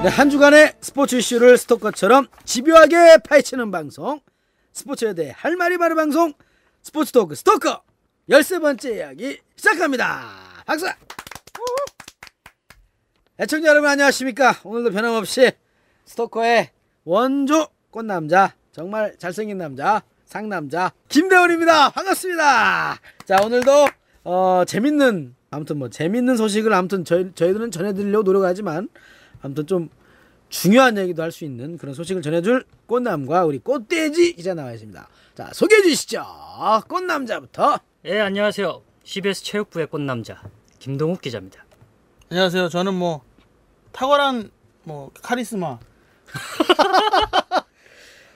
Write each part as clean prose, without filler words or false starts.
네, 한 주간의 스포츠 이슈를 스토커처럼 집요하게 파헤치는 방송, 스포츠에 대해 할 말이 많은 방송, 스포츠 토크 스토커 13번째 이야기 시작합니다. 박수! 애청자 여러분 안녕하십니까. 오늘도 변함없이 스토커의 원조 꽃남자, 정말 잘생긴 남자, 상남자 김대훈입니다. 반갑습니다. 자, 오늘도 재밌는 소식을 저희들은 전해드리려고 노력하지만 아무튼 좀 중요한 얘기도 할 수 있는 그런 소식을 전해줄 꽃남과 우리 꽃돼지 기자 나와 있습니다. 자, 소개해 주시죠. 꽃남자부터. 예, 안녕하세요. CBS 체육부의 꽃남자 김동욱 기자입니다. 안녕하세요. 저는 탁월한 카리스마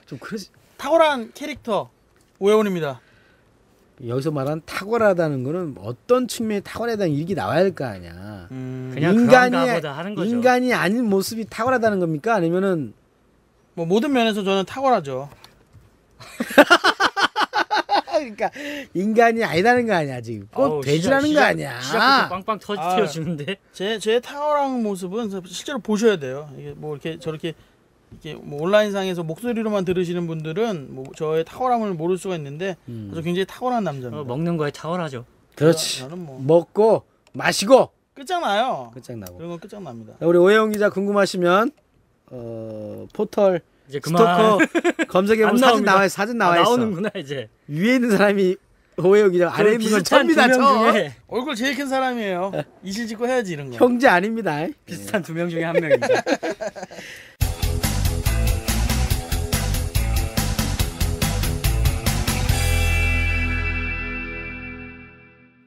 좀 그러지. 탁월한 캐릭터 오해원입니다. 여기서 말한 탁월하다는 거는 어떤 측면이 탁월하다는 얘기 나와야 할 거 아니야. 그냥 그런가보다 하는 거죠. 인간이 아닌 모습이 탁월하다는 겁니까? 아니면은 모든 면에서 저는 탁월하죠. 그러니까 인간이 아니다는 거 아니야 지금. 꼭 돼지라는 거 아니야. 시작부터 빵빵 터뜨려주는데. 제 탁월한 모습은 실제로 보셔야 돼요. 이게 이렇게 저렇게 이게 온라인상에서 목소리로만 들으시는 분들은 저의 탁월함을 모를 수가 있는데 저 굉장히 탁월한 남자입니다. 먹는 거에 탁월하죠. 그렇지. 저는 먹고 마시고 끝장나요. 끝장나고. 그런 건 끝장납니다. 우리 오해영 기자 궁금하시면 포털 이제 그만. 스토커 검색해보면 사진 나와 있어. 나오는구나 이제. 위에 있는 사람이 오해영 기자, 아래 있는 건 처음이다. 중에 얼굴 제일 큰 사람이에요. 이실 짓고 해야지 이런 거. 형제 아닙니다. 비슷한 두 명 중에 한 명입니다.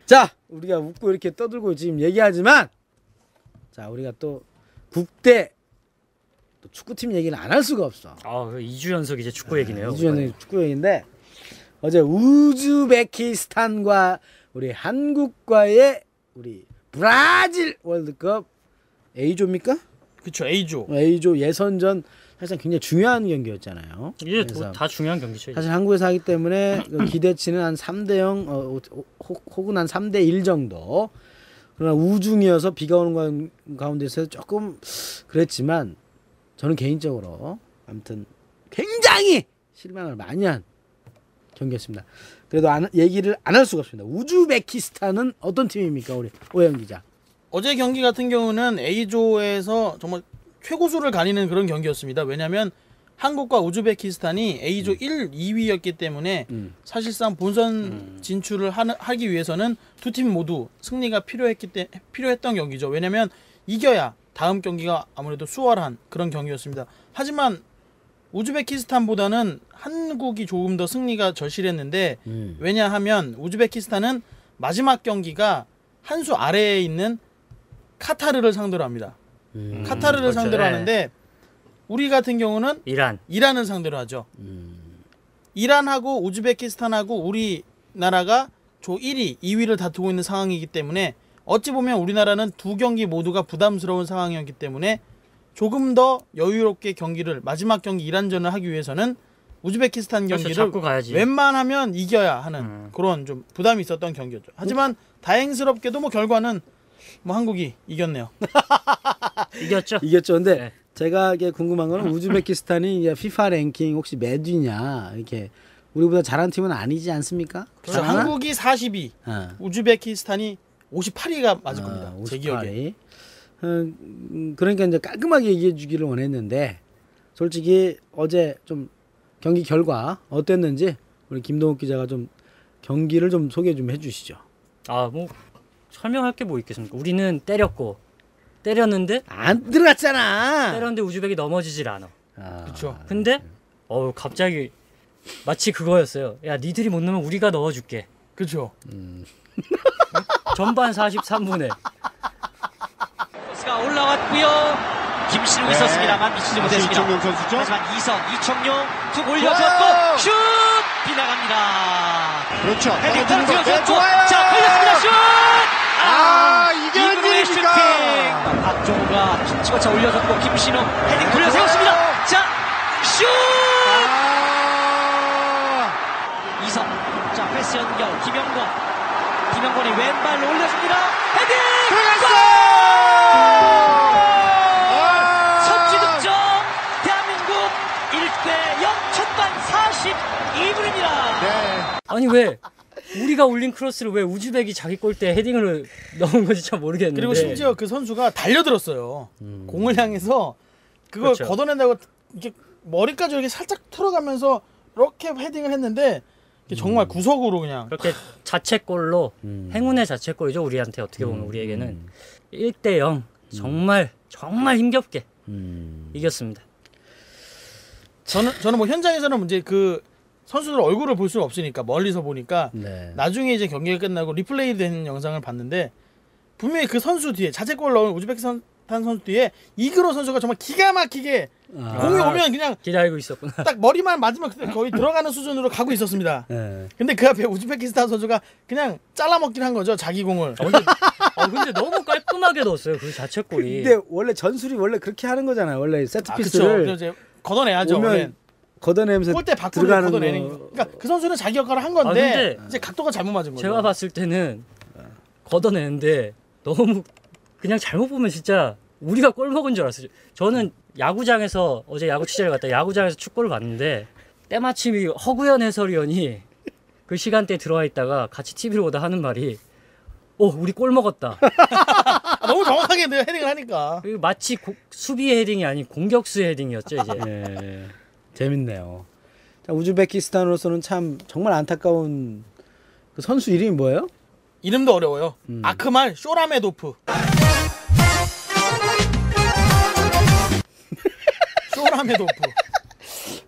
자, 우리가 웃고 이렇게 떠들고 지금 얘기하지만, 자, 우리가 또 국대 또 축구팀 얘기는 안 할 수가 없어. 2주 연속 이제 축구 얘기네요. 2주 연속 축구 얘기인데, 어제 우즈베키스탄과 우리 한국과의 우리 브라질 월드컵 A조입니까? 그렇죠. A조. A조 예선전 사실 굉장히 중요한 경기였잖아요. 이게 다 중요한 경기죠. 사실 한국에서 하기 때문에 기대치는 한 3대0 혹은 한 3대1 정도. 그러나 우중이어서 비가 오는 가운데서 조금 그랬지만 저는 개인적으로 아무튼 굉장히 실망을 많이 한 경기였습니다. 그래도 얘기를 안 할 수가 없습니다. 우즈베키스탄은 어떤 팀입니까, 우리 오영 기자? 어제 경기 같은 경우는 A조에서 정말 최고수를 가리는 그런 경기였습니다. 왜냐하면 한국과 우즈베키스탄이 A조 1, 2위였기 때문에 사실상 본선 진출을 하기 위해서는 두 팀 모두 승리가 필요했던 경기죠. 왜냐하면 이겨야 다음 경기가 아무래도 수월한 그런 경기였습니다. 하지만 우즈베키스탄보다는 한국이 조금 더 승리가 절실했는데 왜냐하면 우즈베키스탄은 마지막 경기가 한 수 아래에 있는 카타르를 상대로 합니다. 카타르를 그렇죠. 상대로 하는데 우리 같은 경우는 이란을 상대로 하죠. 이란하고 우즈베키스탄하고 우리나라가 조 1위, 2위를 다투고 있는 상황이기 때문에 어찌 보면 우리나라는 두 경기 모두가 부담스러운 상황이었기 때문에 조금 더 여유롭게 마지막 경기 이란전을 하기 위해서는 우즈베키스탄 경기를 웬만하면 이겨야 하는 그런 좀 부담이 있었던 경기였죠. 하지만 다행스럽게도 결과는 한국이 이겼네요. 이겼죠. 근데 네. 제가 이게 궁금한 거는 우즈베키스탄이 FIFA 랭킹 혹시 몇 위냐, 이렇게 우리보다 잘한 팀은 아니지 않습니까? 그렇죠. 한국이 42, 우즈베키스탄이 58위가 맞을 겁니다. 58위. 제 기억에. 그러니까 이제 깔끔하게 얘기해 주기를 원했는데 솔직히 어제 좀 경기 결과 어땠는지 우리 김동욱 기자가 좀 경기를 좀 소개 좀 해주시죠. 설명할 게 뭐 있겠습니까? 우리는 때렸는데 안 들어갔잖아. 때렸는데 우즈벡이 넘어지질 않아. 그렇죠. 근데 갑자기 마치 그거였어요. 야, 니들이 못 넣으면 우리가 넣어줄게. 그렇죠. 전반 43분에 가 올라왔고요. 김신욱 있었습니다만 미치지 못했습니다. 이청용 선수죠. 하지만 이청용 툭 올려줬고 슛 빗나갑니다. 그렇죠. 헤딩 떨어뜨려줬고 좋아요. 자, 걸렸습니다. 슛! 이게 웬일입니까? 박종우가 집어쳐 올려줬고 김신욱 헤딩 돌려 세웠습니다. 자, 슛! 이성, 자, 패스 연결 김영권이 왼발로 올려줍니다. 헤딩! 들어갔어! 첫째 아니 왜 우리가 올린 크로스를 왜 우즈벡이 자기 골대에 헤딩을 넣은 건지 참 모르겠는데. 그리고 심지어 그 선수가 달려들었어요. 공을 향해서 그걸 그렇죠. 걷어낸다고 이렇게 머리까지 이렇게 살짝 틀어가면서 이렇게 헤딩을 했는데 이게 정말 구석으로 그냥 그렇게 자책골로 행운의 자책골이죠. 우리한테 어떻게 보면 우리에게는 1대0 정말 힘겹게 이겼습니다. 저는 뭐 현장에서는 이제 그 선수들 얼굴을 볼 수는 없으니까 멀리서 보니까 네. 나중에 이제 경기가 끝나고 리플레이 된 영상을 봤는데 분명히 그 선수 뒤에 자책골 넣은 우즈베키스탄 선수 뒤에 이그로 선수가 정말 기가 막히게 공이 오면 그냥 기다리고 있었구나. 딱 머리만 맞으면 거의 들어가는 수준으로 가고 있었습니다. 네. 근데 그 앞에 우즈베키스탄 선수가 그냥 잘라먹긴 한 거죠. 자기 공을. 근데 너무 깔끔하게 넣었어요. 그 자책골이. 근데 원래 전술이 원래 그렇게 하는 거잖아요. 원래 세트 그렇죠. 피스를 이제 걷어내야죠. 오면 원래. 걷어내면서 골대 밖으로 들어가는 걷어내는 거. 거. 그러니까 그 선수는 자기 역할을 한 건데 근데 이제 각도가 잘못 맞은 거죠. 제가 봤을 때는 걷어내는데 너무 그냥 잘못 보면 진짜 우리가 골 먹은 줄 알았어요. 저는 야구장에서 어제 야구 취재를 갔다 야구장에서 축구를 봤는데 때마침 이 허구현 해설위원이 그 시간대에 들어와 있다가 같이 TV를 보다 하는 말이 우리 골 먹었다. 너무 정확하게 내가 헤딩을 하니까. 그리고 마치 수비의 헤딩이 아닌 공격수의 헤딩이었죠 이제. 예. 재밌네요. 자, 우즈베키스탄으로서는 참 정말 안타까운 그 선수 이름이 뭐예요? 이름도 어려워요. 아크말 쇼라메도프. 쇼라메도프.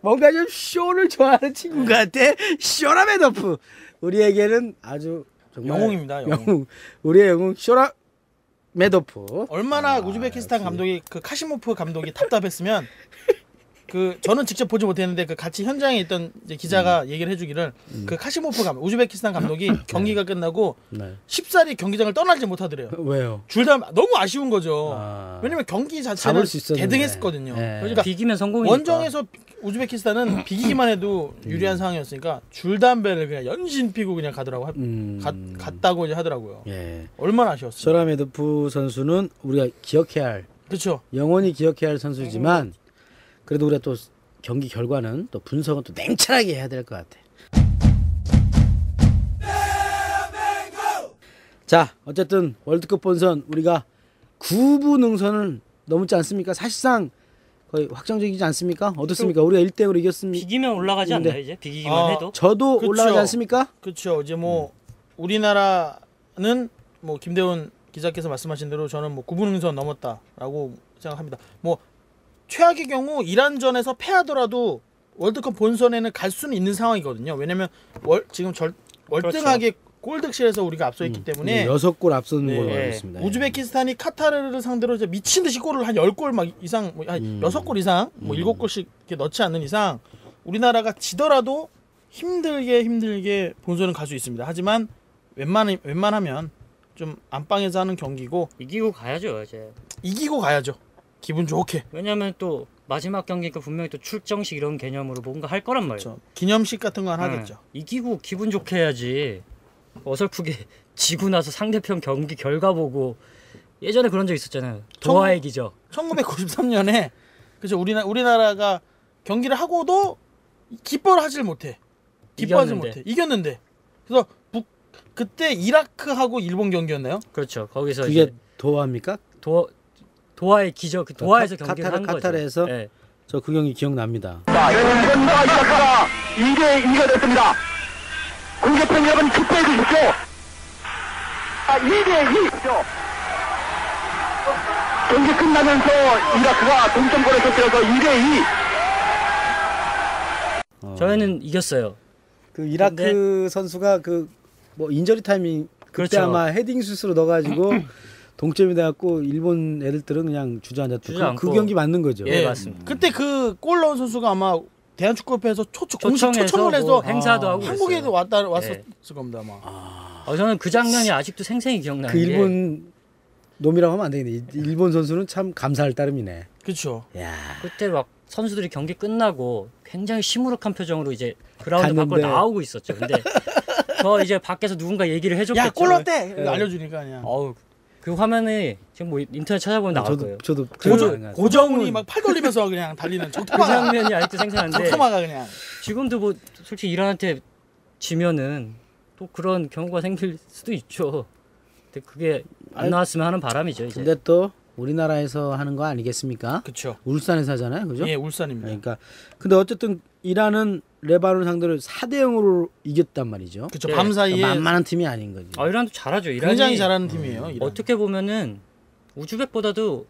뭔가 좀 쇼를 좋아하는 친구 같아. 쇼라메도프. 우리에게는 아주 정말 영웅입니다. 영웅. 우리의 영웅 쇼라메도프. 얼마나 우즈베키스탄 감독이 그 카시모프 감독이 답답했으면 그 저는 직접 보지 못했는데 그 같이 현장에 있던 이제 기자가 얘기를 해주기를 그 카시모프 감독 우즈베키스탄 감독이 경기가 끝나고 네. 쉽사리 경기장을 떠나지 못하더래요. 왜요? 둘 다 너무 아쉬운 거죠. 아. 왜냐면 경기 자체는 잡을 수 있었는데. 대등했었거든요. 네. 그러니까 비기면 성공이니까. 원정에서 우즈베키스탄은 비기기만 해도 유리한 상황이었으니까 줄담배를 그냥 연신 피고 그냥 가더라고. 갔다고 이제 하더라고요. 예. 얼마나 아쉬웠어요. 쇼라메도프 선수는 우리가 기억해야 할 그렇죠. 영원히 기억해야 할 선수지만 그래도 우리가 또 경기 결과는 또 분석은 또 냉철하게 해야 될 것 같아. 자, 어쨌든 월드컵 본선 우리가 9부 능선을 넘지 않습니까? 사실상 거의 확정적이지 않습니까? 어떻습니까? 우리가 1대0으로 이겼습니다. 비기면 올라가지 근데- 않나요 이제? 비기기만 해도? 저도 그쵸. 올라가지 않습니까? 그렇죠. 이제 뭐 우리나라는 뭐 김대훈 기자께서 말씀하신 대로 저는 뭐 9분 능선 넘었다라고 생각합니다. 뭐 최악의 경우 이란전에서 패하더라도 월드컵 본선에는 갈 수는 있는 상황이거든요. 왜냐면 지금 월등하게 골득실에서 우리가 앞서 있기 때문에 6골 앞서는 네. 걸로 알고 있습니다. 우즈베키스탄이 카타르를 상대로 이제 미친 듯이 골을 한 10골 막 이상 뭐 한 6골 이상 뭐 7골씩 이렇게 넣지 않는 이상 우리나라가 지더라도 힘들게 본선은 갈 수 있습니다. 하지만 웬만하면 좀 안방에서 하는 경기고 이기고 가야죠 이제. 이기고 가야죠. 기분 좋게. 왜냐면 또 마지막 경기니까 분명히 또 출정식 이런 개념으로 뭔가 할 거란 말이에요. 그렇죠. 기념식 같은 거 하나 네. 하겠죠. 이기고 기분 좋게 해야지. 어설프게 지고 나서 상대편 경기 결과 보고 예전에 그런 적 있었잖아요. 도하의 기적. 1993년에 그죠. 우리나라가 경기를 하고도 기뻐를 하질 못해. 기뻐하지 못해. 이겼는데. 그래서 그때 이라크하고 일본 경기였나요? 그렇죠. 거기서 그게 이제 도하입니까? 도하의 기적. 도하에서 카- 경기를 한 거죠. 카타르에서? 네. 저 그 경기 기억납니다. 자, 일본과 이라크가 2대2가 됐습니다. 공격팀 여러분 축구해 주십시오. 2대2죠. 경기 끝나면서 이라크가 동점골을 터뜨려서 2대2. 저희는 이겼어요. 그 이라크 선수가 그 뭐 인저리 타이밍 그때 그렇죠. 아마 헤딩 슛으로 넣어가지고 동점이 돼갖고 일본 애들들은 그냥 주저앉았던 주저앉고. 그 경기 맞는 거죠. 예, 맞습니다. 그때 그 골 넣은 선수가 아마 대한축구협회에서 공식 초청해서 초청을 해서 뭐 행사도 하고 한국에도 그랬어요. 왔었을 예. 겁니다 아마. 저는 그 장면이 아직도 생생히 기억나는 그 게 일본 놈이라고 하면 안 되겠네. 일본 선수는 참 감사할 따름이네. 그렇죠. 야, 그때 막 선수들이 경기 끝나고 굉장히 시무룩한 표정으로 이제 그라운드 밖으로 갔는데. 나오고 있었죠. 근데 저 이제 밖에서 누군가 얘기를 해줬겠죠. 야, 골 넣었대. 예. 알려주니까 그냥. 어우 그 화면이 지금 뭐 인터넷 찾아보면 나올 거예요. 저도 고정훈이 막 팔 돌리면서 그냥 달리는 그 적토마가 장면이 아직도 생생한데 적토마가 그냥. 지금도 뭐 솔직히 이란한테 지면은 또 그런 경우가 생길 수도 있죠. 근데 그게 안 나왔으면 하는 바람이죠. 이제. 근데 또 우리나라에서 하는 거 아니겠습니까? 그렇죠. 울산에서 하잖아요, 그죠? 예, 울산입니다. 그러니까 근데 어쨌든 이란은 레바논 상대로 4대 0으로 이겼단 말이죠. 그렇죠. 예. 밤 사이에 그러니까 만만한 팀이 아닌 거지. 이란도 잘하죠. 이란이 굉장히 잘하는 팀이에요. 이란. 어떻게 보면은 우즈벡보다도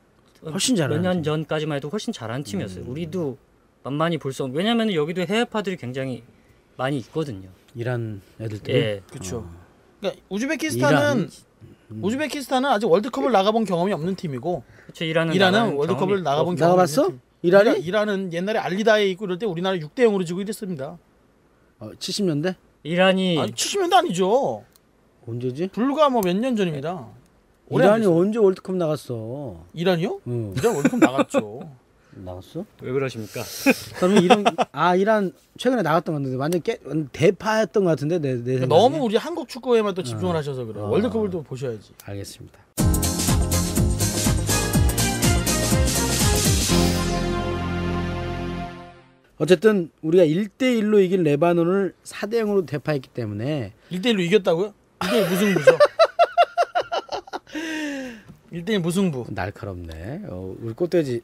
훨씬 잘하는 몇 년 팀. 전까지만 해도 훨씬 잘하는 팀이었어요. 우리도 만만히 볼 수 없는. 왜냐하면 여기도 해외파들이 굉장히 많이 있거든요. 이란 애들도 예. 그렇죠. 그러니까 우즈베키스탄은 아직 월드컵을 나가본 경험이 없는 팀이고 그렇죠. 이란은 월드컵을 나가본 경험이 나가봤어? 없는 팀. 이란이? 이란은 옛날에 알리다에 있고 이럴 때 우리나라 6대 0으로 지고 이랬습니다. 70년대? 이란이 아니 70년대 아니죠. 언제지? 불과 뭐 몇 년 전입니다. 오래 안 이란이 됐어요. 언제 월드컵 나갔어? 이란이요? 응. 이란 월드컵 나갔죠. 나갔어? 왜 그러십니까? 그러면 이란 최근에 나갔던 것 같은데 완전 대파였던 것 같은데 내 생각에. 너무 우리 한국 축구에만 또 집중을 하셔서 그래요. 월드컵을 또 보셔야지. 알겠습니다. 어쨌든 우리가 1대1로 이긴 레바논을 4대 0으로 대파했기 때문에 1대1로 이겼다고요? 1대1 무승부죠. 1대1 무승부. 날카롭네. 우리 꽃돼지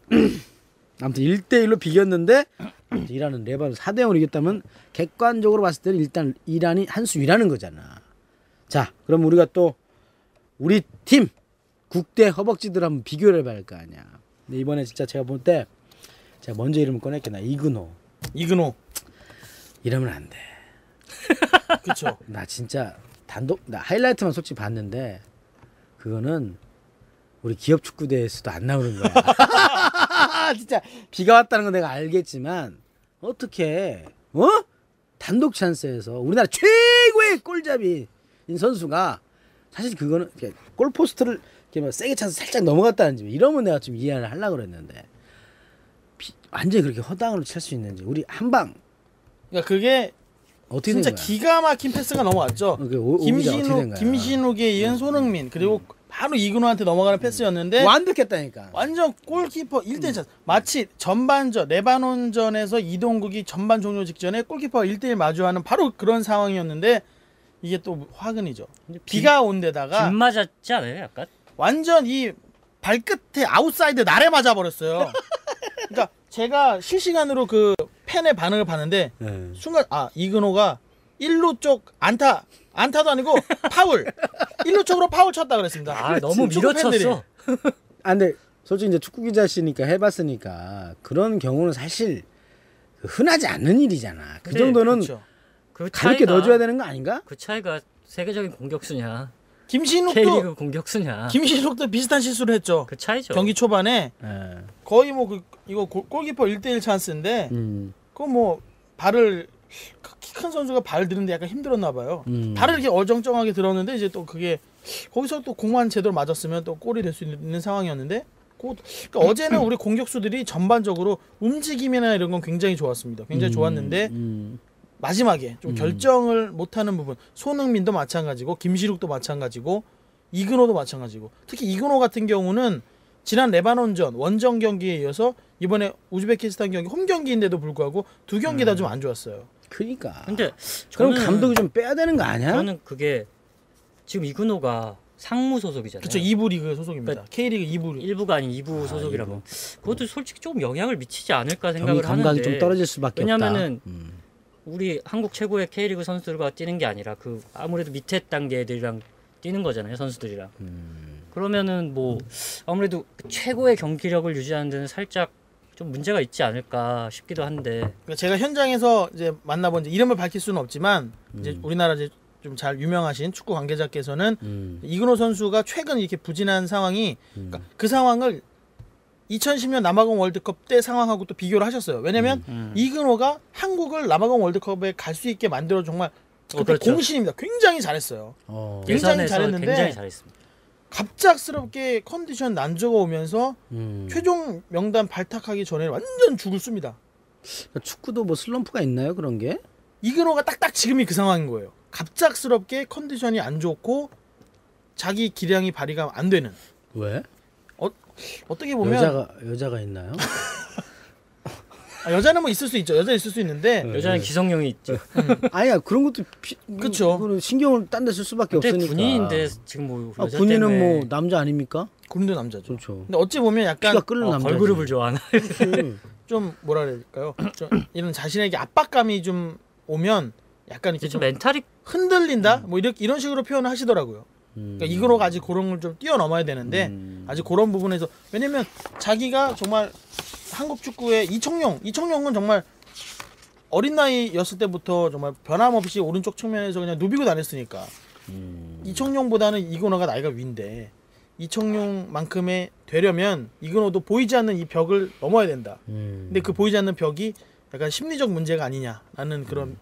아무튼 1대1로 비겼는데 이란은 레바논 4대 0으로 이겼다면 객관적으로 봤을 때는 일단 이란이 한 수 위라는 거잖아. 자, 그럼 우리가 또 우리 팀 국대 허벅지들 한번 비교를 해봐야 할 거 아니야. 근데 이번에 진짜 제가 볼 때 제가 먼저 이름을 꺼냈겠나. 이근호 이러면 안 돼. 그렇죠. 나 진짜 나 하이라이트만 솔직히 봤는데 그거는 우리 기업 축구대에서도 안 나오는 거야. 진짜 비가 왔다는 건 내가 알겠지만 어떻게 단독 찬스에서 우리나라 최고의 골잡이인 선수가 사실 그거는 골포스트를 이렇게 막 세게 차서 살짝 넘어갔다는지 이러면 내가 좀 이해를 하려고 그랬는데 완전히 그렇게 허당으로 찰 수 있는지 우리 한방 그러니까 그게 어떻게 진짜 된 거야? 기가 막힌 패스가 넘어왔죠. 오비가 어떻게 된 거야? 김신욱에 이은 손흥민 그리고 바로 이근호한테 넘어가는 패스였는데 완벽했다니까. 완전 골키퍼 1대1 찬스. 마치 전반전 레바논전에서 이동국이 전반 종료 직전에 골키퍼 1대1 마주하는 바로 그런 상황이었는데 이게 또 화근이죠. 비가 온 데다가 빗 맞았지 않아요? 약간? 완전 이 발끝에 아웃사이드 날에 맞아 버렸어요. 그러니까 제가 실시간으로 그 팬의 반응을 봤는데 네. 순간 이근호가 1루 쪽 안타도 아니고 파울 1루 쪽으로 파울 쳤다 그랬습니다. 너무 축구 팬들이. 밀어쳤어. 근데 솔직히 이제 축구 기자시니까 해봤으니까 그런 경우는 사실 흔하지 않는 일이잖아. 그 네, 정도는 그렇죠. 그 가볍게 차이가- 넣어줘야 되는 거 아닌가? 그 차이가 세계적인 공격수냐, 김신욱도 K리그 공격수냐. 김신욱도 비슷한 실수를 했죠. 그 차이죠. 경기 초반에 예. 거의 뭐 이거 골키퍼 1대1 찬스인데 그거 뭐 발을 키 큰 선수가 발 드는데 약간 힘들었나 봐요. 발을 이렇게 어정쩡하게 들었는데 이제 또 그게 거기서 또 공만 제대로 맞았으면 또 골이 될 수 있는 상황이었는데 그러니까 어제는 우리 공격수들이 전반적으로 움직임이나 이런 건 굉장히 좋았습니다. 굉장히 좋았는데 마지막에 좀 결정을 못하는 부분 손흥민도 마찬가지고 김시룩도 마찬가지고 이근호도 마찬가지고 특히 이근호 같은 경우는 지난 레바논전 원정 경기에 이어서 이번에 우즈베키스탄 경기 홈 경기인데도 불구하고 두 경기 다 좀 안 좋았어요. 그러니까. 근데 그럼 저는 감독이 좀 빼야 되는 거 아니야? 저는 그게 지금 이근호가 상무 소속이잖아요. 그렇죠. 2부 리그 소속입니다. 그러니까 K리그 2부 1부가 아닌 2부 소속이라면 그것도 솔직히 조금 영향을 미치지 않을까 경기 생각을 감각이 하는데 좀 떨어질 수밖에 왜냐면은 없다. 우리 한국 최고의 K리그 선수들과 뛰는 게 아니라 그 아무래도 밑에 단계 애들이랑 뛰는 거잖아요, 선수들이랑. 그러면은 뭐 아무래도 최고의 경기력을 유지하는 데는 살짝 좀 문제가 있지 않을까 싶기도 한데. 그러니까 제가 현장에서 이제 만나본 이제 이름을 밝힐 수는 없지만 이제 우리나라 이제 좀 잘 유명하신 축구 관계자께서는 이근호 선수가 최근 이렇게 부진한 상황이 그러니까 그 상황을 2010년 남아공 월드컵 때 상황하고 또 비교를 하셨어요. 왜냐면 이근호가 한국을 남아공 월드컵에 갈 수 있게 만들어 정말 그때 그렇죠. 공신입니다. 굉장히 잘했어요. 굉장히 예선에서 잘했는데 굉장히 잘했습니다. 갑작스럽게 컨디션 난조가 오면서 최종 명단 발탁하기 전에 완전 죽을 씁니다. 그러니까 축구도 뭐 슬럼프가 있나요? 그런 게? 이근호가 딱딱 지금이 그 상황인 거예요. 갑작스럽게 컨디션이 안 좋고 자기 기량이 발휘가 안 되는. 왜? 어떻게 보면 여자가 있나요? 여자는 뭐 있을 수 있죠. 여자 있을 수 있는데 여자는 기성용이 있죠. 아니야 그런 것도 그쵸. 그거는 신경을 딴 데 쓸 수밖에 근데 없으니까. 군인인데 지금 뭐 여자 군인은 때문에 뭐 남자 아닙니까? 군인도 남자죠. 그렇죠. 근데 어찌 보면 약간 피가 끓는 남자. 걸그룹을 좋아하나? 좀 뭐라 그럴까요? 좀 이런 자신에게 압박감이 좀 오면 약간 이렇게 좀 좀 멘탈이 흔들린다? 뭐 이런 식으로 표현을 하시더라고요. 그러니까 이거로가 아직 그런 걸 좀 뛰어넘어야 되는데 아직 그런 부분에서 왜냐면 자기가 정말 한국 축구의 이청용은 정말 어린 나이였을 때부터 정말 변함없이 오른쪽 측면에서 그냥 누비고 다녔으니까 이청용보다는 이근호가 나이가 위인데 이청용만큼의 되려면 이근호도 보이지 않는 이 벽을 넘어야 된다. 근데 그 보이지 않는 벽이 약간 심리적 문제가 아니냐라는 그런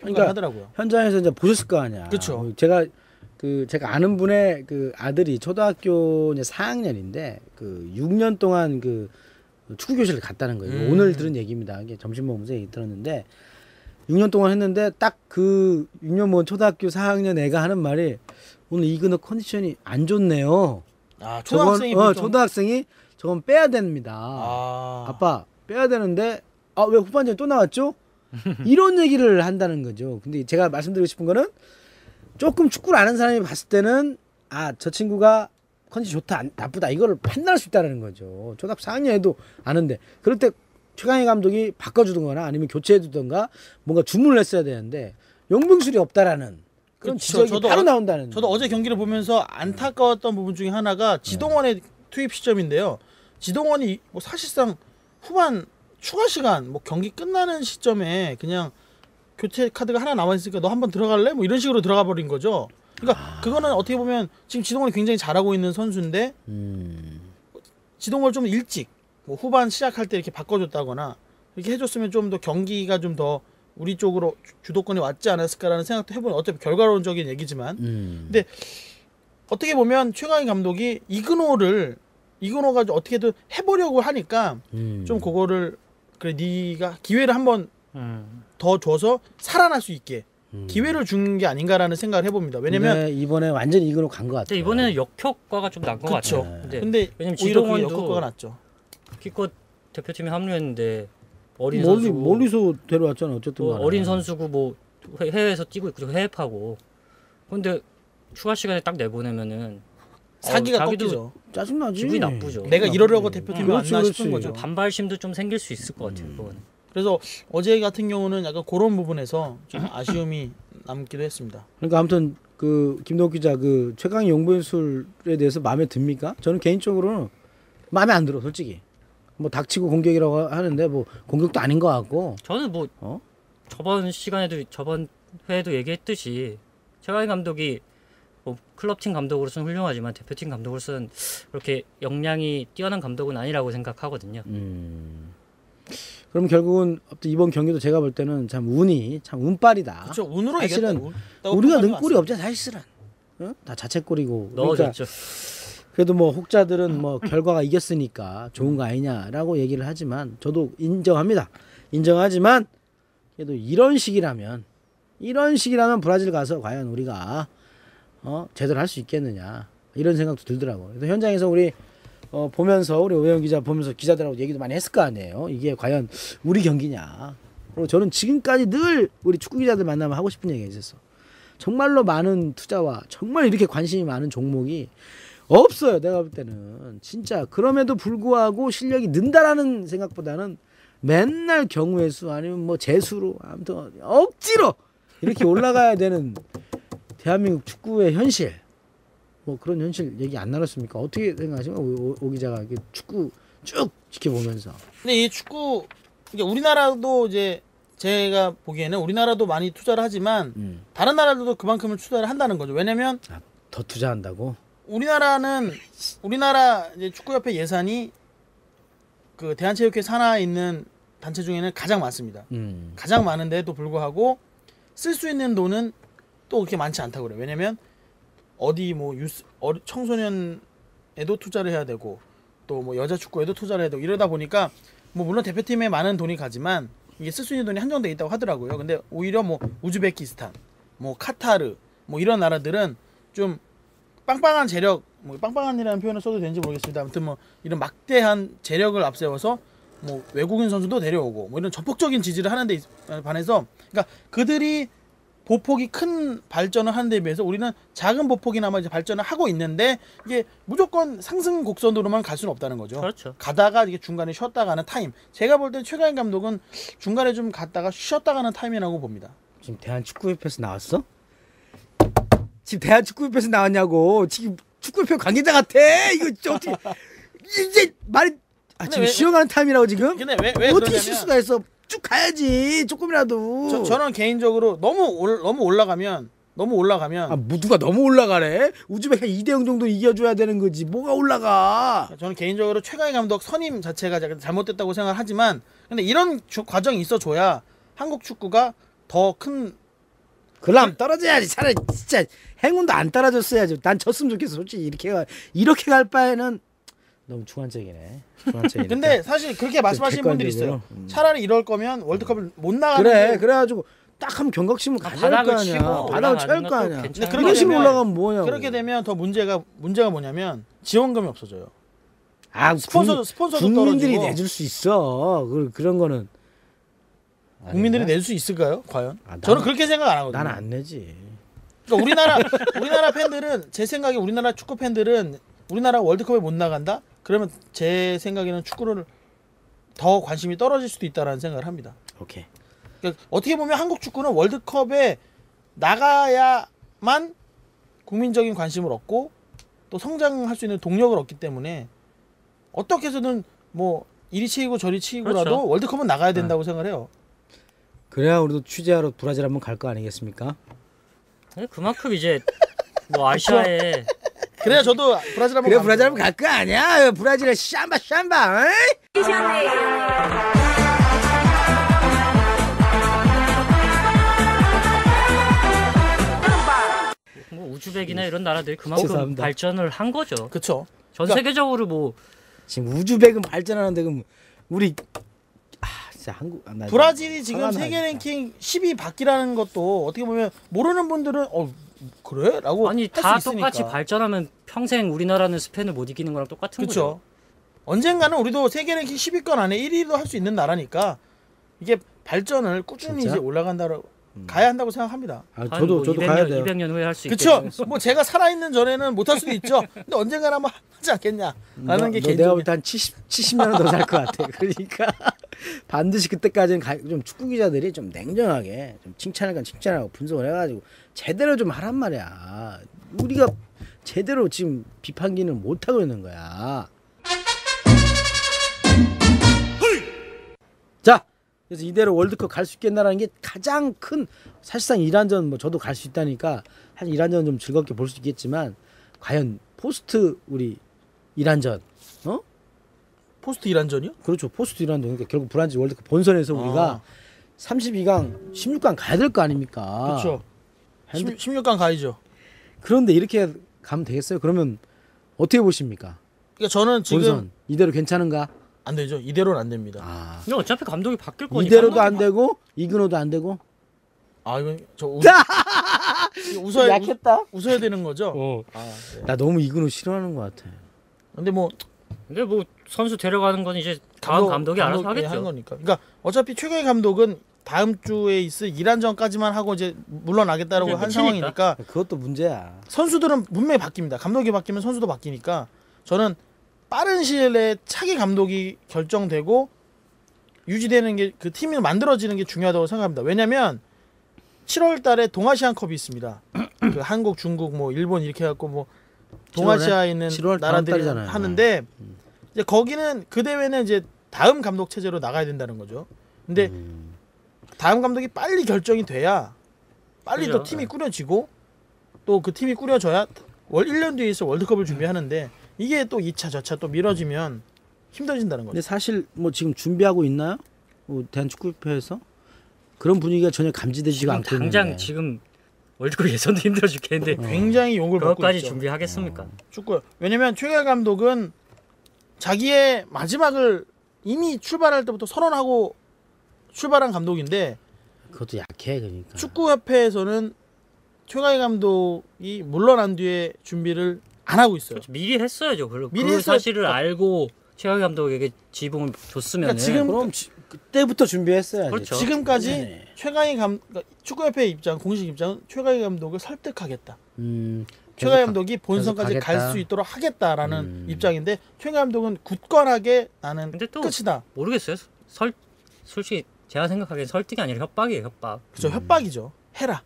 평가를 그러니까 하더라고요. 현장에서 이제 보셨을 거 아니야. 그쵸. 제가 아는 분의 그 아들이 초등학교 이제 4학년인데 그 6년 동안 그 축구 교실을 갔다는 거예요. 오늘 들은 얘기입니다. 이게 점심 먹으면서 얘기 들었는데 6년 동안 했는데 딱 그 6년 먹은 초등학교 4학년 애가 하는 말이 오늘 이근호 컨디션이 안 좋네요. 아, 초등학생이 초등학생이 저건 빼야 됩니다. 아빠 빼야 되는데 왜 후반전에 또 나왔죠? 이런 얘기를 한다는 거죠. 근데 제가 말씀드리고 싶은 거는 조금 축구를 아는 사람이 봤을 때는 저 친구가 컨디션 좋다 나쁘다 이거를 판단할 수 있다는 거죠. 초등학교 4학년에도 아는데 그럴 때 최강희 감독이 바꿔주든거나 아니면 교체해두든가 뭔가 주문을 했어야 되는데 용병술이 없다라는 그런 그쵸. 지적이 바로 나온다는. 저도 어제 경기를 보면서 안타까웠던 부분 중에 하나가 지동원의 투입 시점인데요. 지동원이 뭐 사실상 후반 추가 시간 뭐 경기 끝나는 시점에 그냥 교체 카드가 하나 남아 있으니까 너 한번 들어갈래? 뭐 이런 식으로 들어가 버린 거죠. 그러니까 그거는 어떻게 보면 지금 지동원이 굉장히 잘하고 있는 선수인데 지동원을 좀 일찍 뭐 후반 시작할 때 이렇게 바꿔줬다거나 이렇게 해줬으면 좀 더 경기가 좀 더 우리 쪽으로 주도권이 왔지 않았을까라는 생각도 해보면 어차피 결과론적인 얘기지만 근데 어떻게 보면 최강희 감독이 이근호가 어떻게든 해보려고 하니까 좀 그거를 그래 네가 기회를 한번 더 줘서 살아날 수 있게 기회를 준 게 아닌가라는 생각을 해봅니다. 왜냐면 이번에 완전히 이근호 간 것 같아요. 근데 이번에는 역효과가 좀 난 것 그쵸. 같아요. 근데 왜냐면 오히려 그 지동원도 역효과가 났죠. 기껏 대표팀에 합류했는데 어린 선수고 멀리서 데려왔잖아 어쨌든 간에. 어린 선수고 뭐 해외에서 뛰고 있고 해외파고 근데 추가 시간에 딱 내보내면은 사기가 자기도 꺾이죠. 짜증나지. 기분이 나쁘죠. 내가 이러려고 대표팀에 그렇지, 왔나 그렇지. 싶은 거죠. 반발심도 좀 생길 수 있을 것 같아요. 그건. 그래서 어제 같은 경우는 약간 그런 부분에서 좀 아쉬움이 남기도 했습니다. 그러니까 아무튼 그 김동욱 기자 그 최강희 용병술에 대해서 마음에 듭니까? 저는 개인적으로는 마음에 안 들어 솔직히. 뭐 닥치고 공격이라고 하는데 뭐 공격도 아닌 것 같고. 저는 뭐 저번 회에도 얘기했듯이 최강희 감독이 뭐 클럽팀 감독으로서는 훌륭하지만 대표팀 감독으로서는 그렇게 역량이 뛰어난 감독은 아니라고 생각하거든요. 그럼 결국은 이번 경기도 제가 볼 때는 참 운빨이다. 그렇죠. 운으로 사실은 이겼다고 우리가 평가는 는 꼴이 맞습니다. 없잖아 사실은. 다 자책골이고. 그러니까 넣어줬죠. 그래도 뭐 혹자들은 뭐 결과가 이겼으니까 좋은 거 아니냐라고 얘기를 하지만 저도 인정합니다. 인정하지만 그래도 이런 식이라면 브라질 가서 과연 우리가 제대로 할 수 있겠느냐 이런 생각도 들더라고요. 그래서 현장에서 우리 보면서 우리 오영 기자 보면서 기자들하고 얘기도 많이 했을 거 아니에요. 이게 과연 우리 경기냐. 그리고 저는 지금까지 늘 우리 축구 기자들 만나면 하고 싶은 얘기가 있었어. 정말로 많은 투자와 정말 이렇게 관심이 많은 종목이 없어요. 내가 볼 때는 진짜. 그럼에도 불구하고 실력이 는다라는 생각보다는 맨날 경우의 수 아니면 뭐 재수로 아무튼 억지로 이렇게 올라가야 되는 대한민국 축구의 현실. 뭐 그런 현실 얘기 안 나눴습니까? 어떻게 생각하십니까? 오 기자가 축구 쭉 지켜보면서. 근데 이 축구 그러니까 우리나라도 이제 제가 보기에는 우리나라도 많이 투자를 하지만 다른 나라들도 그만큼은 투자를 한다는 거죠. 왜냐면 더 투자한다고? 우리나라 이제 축구협회 예산이 그 대한체육회 산하에 있는 단체 중에는 가장 많습니다. 가장 많은데도 불구하고 쓸 수 있는 돈은 또 그렇게 많지 않다고 그래요. 왜냐면 어디 뭐 청소년에도 투자를 해야 되고 또 뭐 여자 축구에도 투자를 해야 되고 이러다 보니까 뭐 물론 대표팀에 많은 돈이 가지만 이게 쓸 수 있는 돈이 한정돼 있다고 하더라고요. 근데 오히려 뭐 우즈베키스탄, 뭐 카타르, 뭐 이런 나라들은 좀 빵빵한 재력, 뭐 빵빵한이라는 표현을 써도 되는지 모르겠습니다. 아무튼 뭐 이런 막대한 재력을 앞세워서 뭐 외국인 선수도 데려오고 뭐 이런 적극적인 지지를 하는데 반해서 그러니까 그들이 보폭이 큰 발전을 하는 데 비해서 우리는 작은 보폭이나마 이제 발전을 하고 있는데 이게 무조건 상승 곡선으로만 갈 수는 없다는 거죠. 그렇죠. 가다가 이게 중간에 쉬었다 가는 타임. 제가 볼 땐 최강희 감독은 중간에 좀 갔다가 쉬었다 가는 타임이라고 봅니다. 지금 대한축구협회에서 나왔어? 지금 대한축구협회에서 나왔냐고. 지금 축구협회 관계자 같아. 이거 진짜 어떻게 이제 말이 지금 쉬어가는 타임이라고 지금? 근데 왜 어떻게 그러냐면 실수가 했어? 쭉 가야지 조금이라도. 저는 개인적으로 너무 올라가면 아, 누가 너무 올라가래? 우즈벡 한 2대0 정도 이겨줘야 되는 거지. 뭐가 올라가? 저는 개인적으로 최강희 감독 선임 자체가 잘못됐다고 생각을 하지만 근데 이런 과정이 있어줘야 한국 축구가 더 큰 그럼 떨어져야지. 차라리 진짜 행운도 안 따라줬어야지. 난 졌으면 좋겠어. 솔직히 이렇게 갈 바에는 너무 중한적이네. 중한적이네. 근데 사실 그렇게 말씀하시는 분들이 있어요. 차라리 이럴 거면 월드컵을 못 나가는 그래 게 그래가지고 딱 하면 경각심을 가져야 할 거 바닥을 아니야. 치고 바닥을 쳐야 할 올라가는 거 것도 아니야. 괜찮아요. 그런 식으로 되면- 올라가면 뭐냐고. 그렇게 되면 더 문제가 뭐냐면 지원금이 없어져요. 아, 스폰서도 국민들이 떨어지고. 내줄 수 있어. 그런 거는 국민들이 아닌가? 낼 수 있을까요? 과연? 아, 저는 그렇게 생각 안 하거든요. 나는 안 내지. 그러니까 우리나라 팬들은 제 생각에 우리나라 축구 팬들은 우리나라 월드컵에 못 나간다? 그러면 제 생각에는 축구를 더 관심이 떨어질 수도 있다라는 생각을 합니다. 오케이. 그러니까 어떻게 보면 한국 축구는 월드컵에 나가야만 국민적인 관심을 얻고 또 성장할 수 있는 동력을 얻기 때문에 어떻게 해서든 뭐 이리 치이고 저리 치이고라도 그렇죠. 월드컵은 나가야 된다고 생각을 해요. 그래야 우리도 취재하러 브라질 한번 갈 거 아니겠습니까? 그만큼 이제 뭐 아시아에 그래야 저도 브라질 한번 그래 가면 브라질 한번 갈 거 아니야. 브라질의 샴바. 어이? 뭐 우즈벡이나 이런 나라들이 그만큼 죄송합니다. 발전을 한 거죠. 그쵸. 전 그러니까- 세계적으로 뭐 지금 우즈벡은 발전하는데 그럼 우리 진짜 한국 나 브라질이 지금 화가 세계 나니까. 랭킹 10위 밖이라는 것도 어떻게 보면 모르는 분들은 그래? 라고 아니 할 다 수 있으니까. 똑같이 발전하면 평생 우리나라는 스페인을 못 이기는 거랑 똑같은 거죠. 그렇죠. 언젠가는 우리도 세계 랭킹 10위권 안에 1위도 할 수 있는 나라니까 이게 발전을 꾸준히 진짜? 이제 올라간다고 가야 한다고 생각합니다. 아, 한 저도 뭐 저도 200년, 가야 돼요. 200년 후에 할 수 그쵸? 있겠죠. 뭐 제가 살아있는 전에는 못 할 수도 있죠. 근데 언젠가는 한번 하지 않겠냐라는 게 내가 개인적인. 볼 때 한 70년은 더 살 것 같아. 그러니까 반드시 그때까지는 좀 축구 기자들이 좀 냉정하게 좀 칭찬할 건 칭찬하고 분석을 해가지고 제대로 좀 하란 말이야. 우리가 제대로 지금 비판기는 못 하고 있는 거야. 자, 그래서 이대로 월드컵 갈 수 있겠나라는 게 가장 큰 사실상 이란전 뭐 저도 갈 수 있다니까 한 이란전 좀 즐겁게 볼 수 있겠지만 과연 포스트 우리 이란전 포스트 이란전이요? 그렇죠. 포스트 이란전 그러니까 결국 브라질 월드컵 본선에서 우리가 32강 16강 가야 될 거 아닙니까? 그렇죠. 근데 16강 가야죠. 그런데 이렇게 가면 되겠어요? 그러면 어떻게 보십니까? 그러니까 저는 지금 본선 이대로 괜찮은가? 안 되죠. 이대로는 안 됩니다. 아, 근데 어차피 감독이 바뀔 거니까. 이대로도 안 되고 이근호도 안 되고 이건 웃어야 약했다. 웃어야 되는 거죠. 어. 네. 나 너무 이근호 싫어하는 것 같아. 근데 뭐 근데 뭐 선수 데려가는 건 이제 다음 감독이 알아서 감독이 하겠죠. 하는 거니까. 그러니까 어차피 최강희 감독은 다음 주에 있을 이란전까지만 하고 이제 물러나겠다라고 이제 한 미치니까. 상황이니까 그것도 문제야. 선수들은 분명히 바뀝니다. 감독이 바뀌면 선수도 바뀌니까 저는 빠른 시일 내에 차기 감독이 결정되고 유지되는 게 그 팀이 만들어지는 게 중요하다고 생각합니다. 왜냐면 7월 달에 동아시안컵이 있습니다. 그 한국, 중국, 뭐 일본 이렇게 해갖고 뭐 동아시아에 있는 7월 다음 나라들이 달이잖아요. 하는데 이제 거기는 그 대회는 이제 다음 감독 체제로 나가야 된다는 거죠. 근데 다음 감독이 빨리 결정이 돼야 빨리 그죠. 또 팀이 꾸려지고 또 그 팀이 꾸려져야 1년 뒤에 있을 월드컵을 준비하는데 이게 또 2차 저차 또 미뤄지면 힘들어진다는 거죠. 근데 사실 뭐 지금 준비하고 있나요? 뭐 대한축구협회에서 그런 분위기가 전혀 감지되지가 않고 당장 있는데. 지금 월드컵 예선도 힘들어 죽겠는데 굉장히 욕을 먹고 그것까지 있죠. 준비하겠습니까? 축구. 왜냐면 최강 감독은 자기의 마지막을 이미 출발할 때부터 선언하고 출발한 감독인데 그것도 약해 그러니까. 축구협회에서는 최강희 감독이 물러난 뒤에 준비를 안 하고 있어요. 미리 했어야죠. 미리 그 했어야- 사실을 알고 최강희 감독에게 지붕을 줬으면 그러니까 지금 그럼 그때부터 준비했어야지. 그렇죠. 지금까지 네. 최강희 그러니까 축구협회 입장, 공식 입장은 최강희 감독을 설득하겠다. 최강희 계속 감독이 본선까지 계속 갈 가겠다. 수 있도록 하겠다라는 입장인데 최강희 감독은 굳건하게 나는 근데 또 끝이다. 모르겠어요. 솔직히 제가 생각하기엔 설득이 아니라 협박이에요. 협박. 그죠 협박이죠. 해라.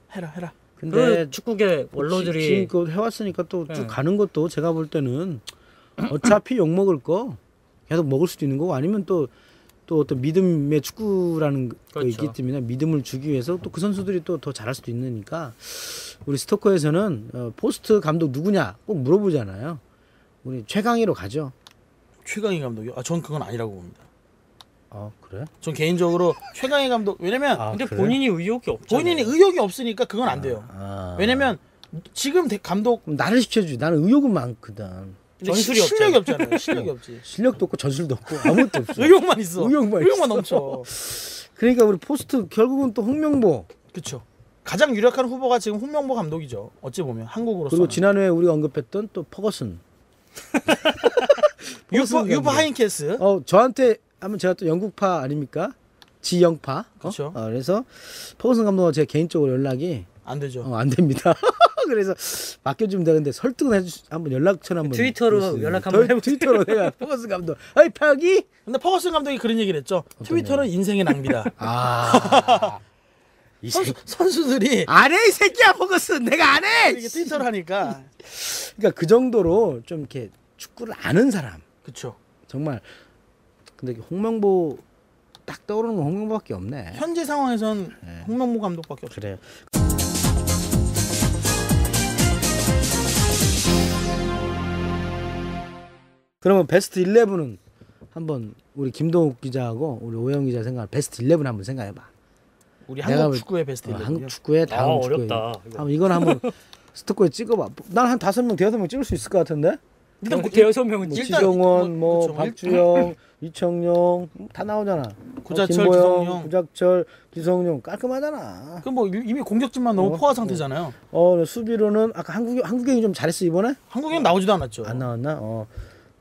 근데 그 축구계 원로들이 지금 해왔으니까 또 쭉 네. 가는 것도 제가 볼 때는 어차피 욕 먹을 거 계속 먹을 수도 있는 거고 아니면 또 어떤 믿음의 축구라는 거 그렇죠. 있기 때문에 믿음을 주기 위해서 또 그 선수들이 또 더 잘할 수도 있으니까 우리 스토커에서는 포스트 감독 누구냐 꼭 물어보잖아요. 우리 최강희로 가죠. 최강희 감독이요? 전 그건 아니라고 봅니다. 그래? 전 개인적으로 최강희 감독 왜냐면 근데 그래? 본인이 의욕이 없잖아요. 본인이 의욕이 없으니까 그건 안 돼요. 왜냐면 지금 감독 그럼 나를 시켜주지. 나는 의욕은 많거든. 근데 전술이 실력이 없잖아요. 실력이 없지. 실력도 없고 전술도 없고 아무것도 없어. 의욕만 있어. 의욕만 넘쳐. 그러니까 우리 포스트 결국은 또 홍명보 그렇죠. 가장 유력한 후보가 지금 홍명보 감독이죠. 어찌 보면 한국으로서. 그리고 지난해 우리가 언급했던 또 퍼거슨. 유프 하인케스. 저한테 하면 제가 또 영국파 아닙니까? 지영파. 그렇죠. 그래서 퍼거슨 감독과 제가 개인적으로 연락이 안 되죠. 안 됩니다. 그래서 맡겨주면 되는데 설득은 한번 연락처를 한번 트위터로 주시면. 연락 한번 해보세요. 트위터로 내가 퍼거슨 감독. 어이 파기. 근데 퍼거슨 감독이 그런 얘기를 했죠. 트위터는 인생의 낭비다. 이 선수들이 안 해 이 새끼야 퍼거슨 내가 안 해. 이게 트위터를 하니까 그러니까 그 정도로 좀 이렇게 축구를 아는 사람. 그렇죠. 정말 근데 홍명보 딱 떠오르는 건 홍명보밖에 없네. 현재 상황에선 홍명보 감독밖에 없어요. 그래요. 그러면 베스트 11은 한번 우리 김동욱 기자하고 우리 오영 기자 생각 베스트 11 한번 생각해봐. 우리 내가 한국 볼- 축구의 베스트 11. 한국 축구의 다음 축구에 어렵다. 이거. 한번 이건 한번 스토커에 찍어봐. 난 한 5명, 5명 찍을 수 있을 것 같은데. 일단 대여섯 명은 뭐 일단 지정원, 그렇죠. 박주영, 이청용 다 나오잖아. 구자철, 김보영, 기성용. 구자철, 기성용 깔끔하잖아. 그뭐 이미 공격진만 너무 포화 상태잖아요. 수비로는 아까 한국인이 좀 잘했어 이번에? 한국인 나오지도 않았죠. 안 나왔나?